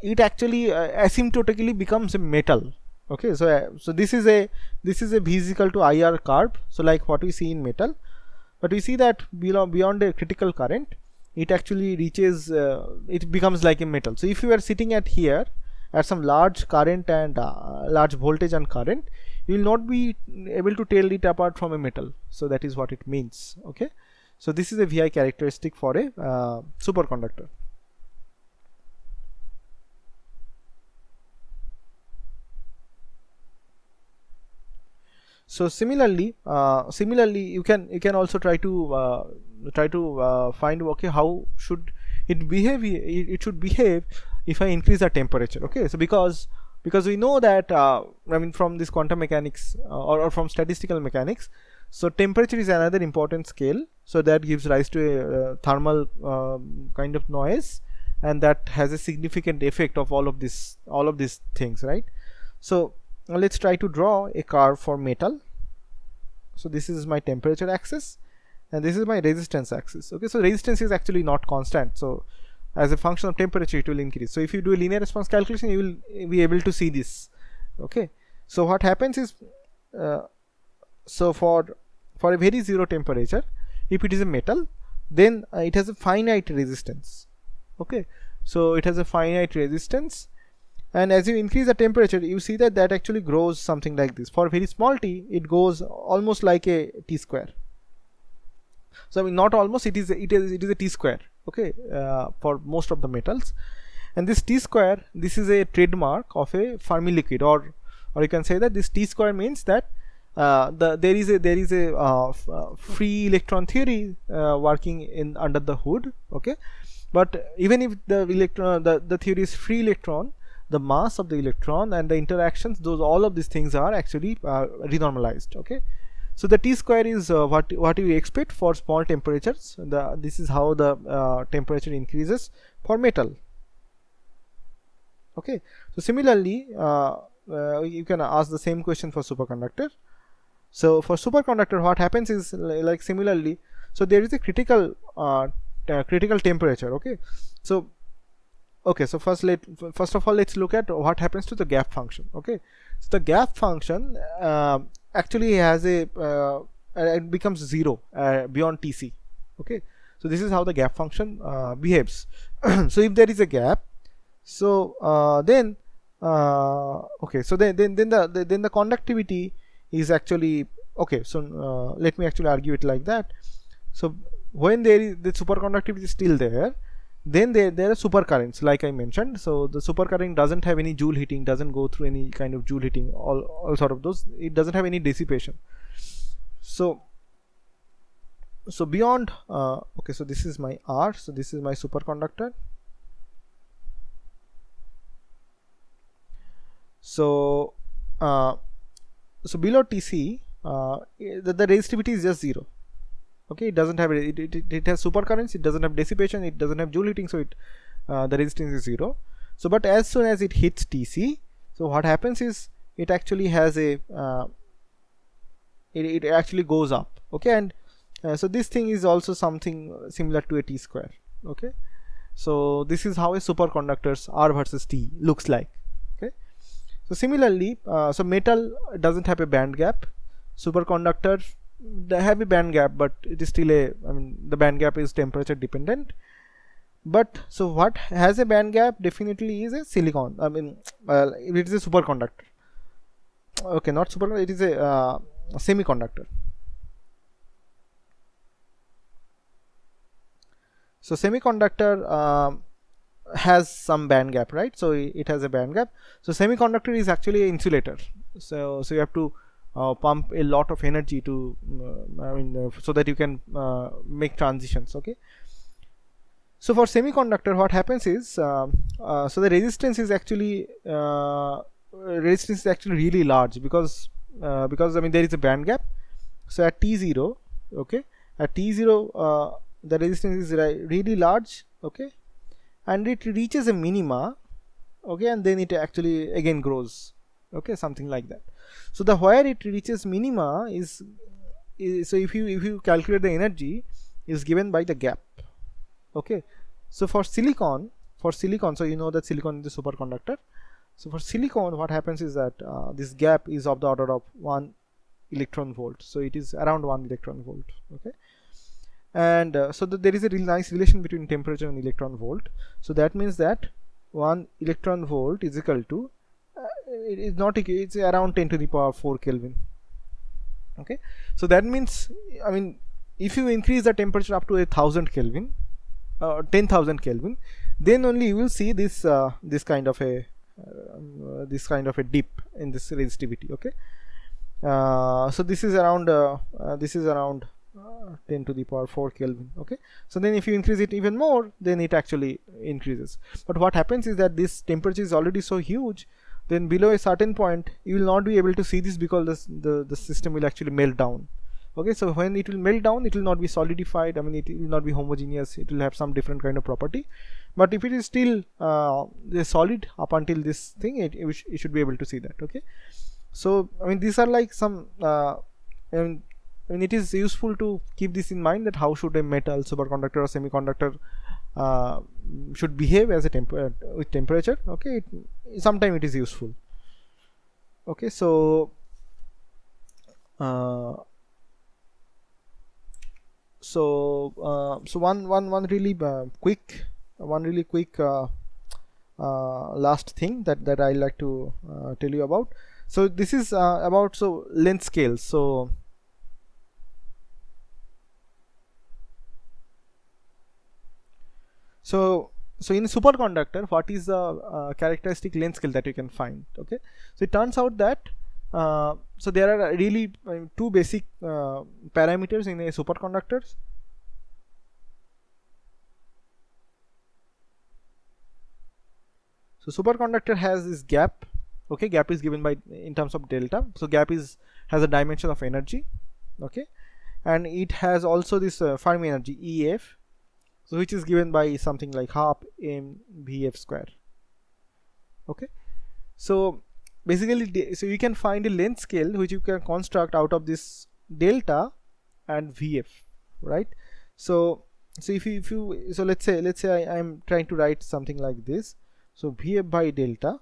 it actually asymptotically becomes a metal. Okay, so this is a V is equal to IR curve, so like what we see in metal, but we see that beyond a critical current, it actually reaches it becomes like a metal. So if you are sitting at here at some large current and large voltage and current, you will not be able to tell it apart from a metal. So that is what it means. Okay, so this is a VI characteristic for a superconductor. So similarly, you can also try to find, okay, how should it behave. It should behave if I increase the temperature. Okay, so because we know that I mean, from this quantum mechanics or from statistical mechanics, so temperature is another important scale. So that gives rise to a thermal kind of noise, and that has a significant effect of all of these things, right? So now let's try to draw a curve for metal. So this is my temperature axis and this is my resistance axis. Okay, so resistance is actually not constant, so as a function of temperature it will increase. So if you do a linear response calculation, you will be able to see this. Okay, so what happens is so for a very zero temperature, if it is a metal, then it has a finite resistance. Okay, so it has a finite resistance, and as you increase the temperature, you see that actually grows something like this. For very small t, it goes almost like a t square. So I mean, not almost, it is a t square. Okay, for most of the metals, and this t square, this is a trademark of a Fermi liquid, or you can say that this t square means that there is a free electron theory working in under the hood. Okay, but even if the electron the theory is free electron, the mass of the electron and the interactions, all of these things are actually renormalized. Okay, so the t square is what you expect for small temperatures. This is how the temperature increases for metal. Okay, so similarly you can ask the same question for superconductor. So for superconductor, what happens is like similarly, so there is a critical temperature. Okay, so first of all, let's look at what happens to the gap function. Okay, so the gap function actually has it becomes zero beyond Tc. Okay, so this is how the gap function behaves. So if there is a gap, so then the conductivity is actually okay. So let me actually argue it like that. So when there is the superconductivity is still there, then there are supercurrents, like I mentioned. So the supercurrent doesn't have any Joule heating, doesn't go through any kind of Joule heating, all sort of those. It doesn't have any dissipation. So beyond okay, so this is my R, so this is my superconductor. So below Tc the resistivity is just 0. Okay, it doesn't have it has supercurrents, it doesn't have dissipation, it doesn't have Joule heating, so it the resistance is 0. So but as soon as it hits Tc, so what happens is it actually has a it actually goes up. Okay, and so this thing is also something similar to a t square. Okay, so this is how a superconductor's R versus T looks like. Okay, so similarly so metal doesn't have a band gap. Superconductor, they have a band gap, but it is still I mean, the band gap is temperature dependent. But so what has a band gap definitely is a silicon. I mean, it is a superconductor. Okay, not superconductor, it is a semiconductor. So semiconductor has some band gap, right? So it has a band gap. So semiconductor is actually an insulator. So you have to pump a lot of energy to so that you can make transitions. Okay, so for semiconductor, what happens is so the resistance is actually really large, because I mean, there is a band gap. So at T0, okay, at T0 the resistance is really large. Okay, and it reaches a minima. Okay, and then it actually again grows. Okay, something like that. So the where it reaches minima is so if you calculate the energy, is given by the gap. Okay, so for silicon, so you know that silicon is a superconductor. So for silicon, what happens is that this gap is of the order of 1 electron volt. So it is around 1 electron volt. Okay, and so there is a really nice relation between temperature and electron volt. So that means that 1 electron volt is equal to it is not equal, it's around 10 to the power 4 Kelvin. Okay, so that means, I mean, if you increase the temperature up to 1000 Kelvin, 10,000 Kelvin, then only you will see this this kind of a dip in this resistivity. Okay, so this is around 10 to the power 4 Kelvin. Okay, so then if you increase it even more, then it actually increases. But what happens is that this temperature is already so huge, then below a certain point you will not be able to see this, because the system will actually melt down. Okay, so when it will melt down, it will not be solidified, I mean it will not be homogeneous, it will have some different kind of property. But if it is still solid up until this thing, it should be able to see that. Okay, so I mean these are like some and it is useful to keep this in mind, that how should a metal, superconductor or semiconductor should behave as a with temperature. Okay, sometimes it is useful. Okay, so one really quick last thing that I like to tell you about. So this is about length scales. So in a superconductor, what is the characteristic length scale that you can find? Okay, so it turns out that so there are really two basic parameters in a superconductor. So superconductor has this gap. Okay, gap is given by in terms of delta. So gap has a dimension of energy. Okay, and it has also this Fermi energy EF, so which is given by something like half mvf square. Okay, so basically so you can find a length scale which you can construct out of this delta and vf, right? So if you so let's say I'm trying to write something like this. So vf by delta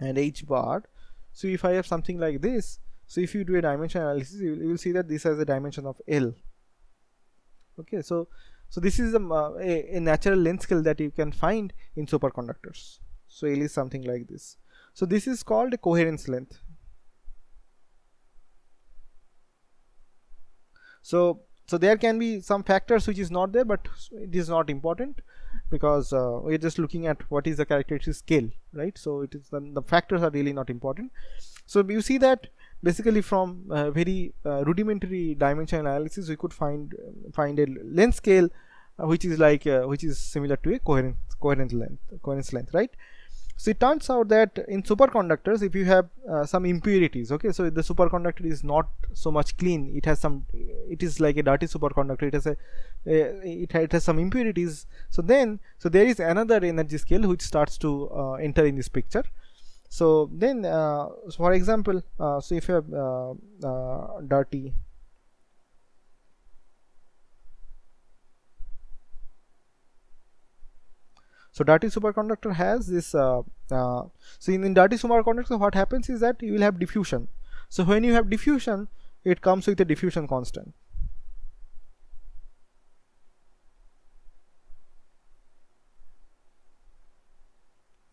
and h bar. So if I have something like this, so if you do a dimension analysis, you will see that this has a dimension of L. Okay, so this is a natural length scale that you can find in superconductors. So L is something like this. So this is called a coherence length. So there can be some factors which is not there, but it is not important, because we're just looking at what is the characteristic scale, right? So it is the factors are really not important. So you see that basically from very rudimentary dimension analysis, we could find a length scale which is like which is similar to a coherence length, right? So it turns out that in superconductors, if you have some impurities, okay, so the superconductor is not so much clean, it is like a dirty superconductor, it has some impurities. So there is another energy scale which starts to enter in this picture. So then so for example, so if you have dirty, so dirty superconductor has this so in dirty superconductor, what happens is that you will have diffusion. So when you have diffusion, it comes with a diffusion constant.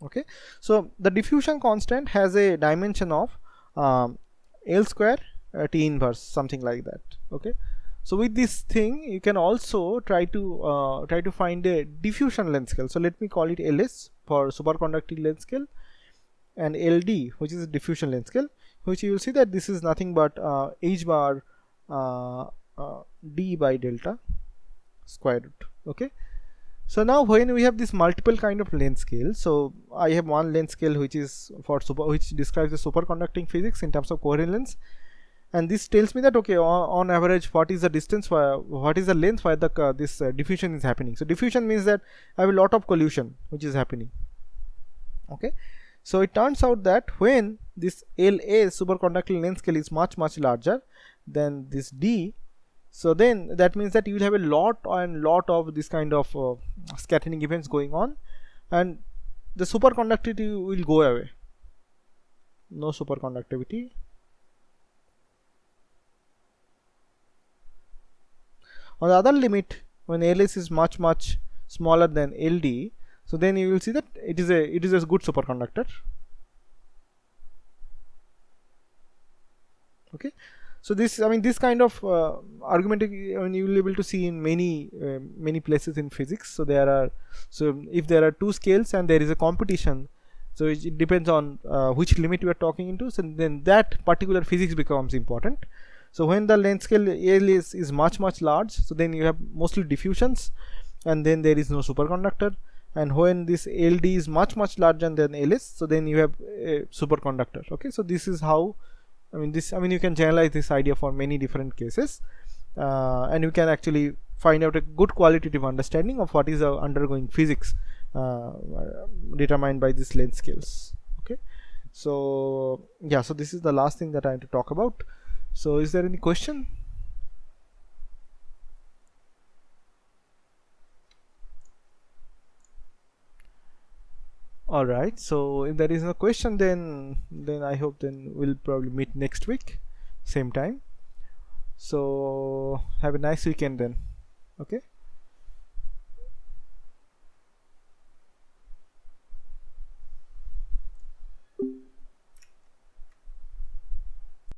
Okay, so the diffusion constant has a dimension of L square T inverse, something like that. Okay, so with this thing you can also try to find a diffusion length scale. So let me call it LS for superconducting length scale, and LD, which is a diffusion length scale, which you will see that this is nothing but h bar d by delta square root. Okay, so now when we have this multiple kind of length scale, so I have one length scale which is for which describes the superconducting physics in terms of coherent lengths, and this tells me that okay, on average what is the distance, what is the length where the this diffusion is happening. So diffusion means that I have a lot of collision which is happening. Okay, so it turns out that when this LA superconducting length scale is much larger than this D, so then that means that you will have a lot of this kind of scattering events going on, and the superconductivity will go away. No superconductivity. On the other limit, when LS is much smaller than LD, So then you will see that it is a good superconductor. Okay, so this, I mean, this kind of argument, I mean, you will be able to see in many places in physics. So there are, so if there are two scales and there is a competition, so it depends on which limit we are talking into, so then that particular physics becomes important. So when the length scale L is much large, so then you have mostly diffusions, and then there is no superconductor. And when this LD is much larger than LS, so then you have a superconductor. Okay, so this is how, I mean, you can generalize this idea for many different cases, and you can actually find out a good qualitative understanding of what is the undergoing physics determined by these length scales. Okay, so yeah, so this is the last thing that I have to talk about. So is there any question? All right, so if there is no question, then I hope then we'll probably meet next week, same time. So have a nice weekend then. Okay.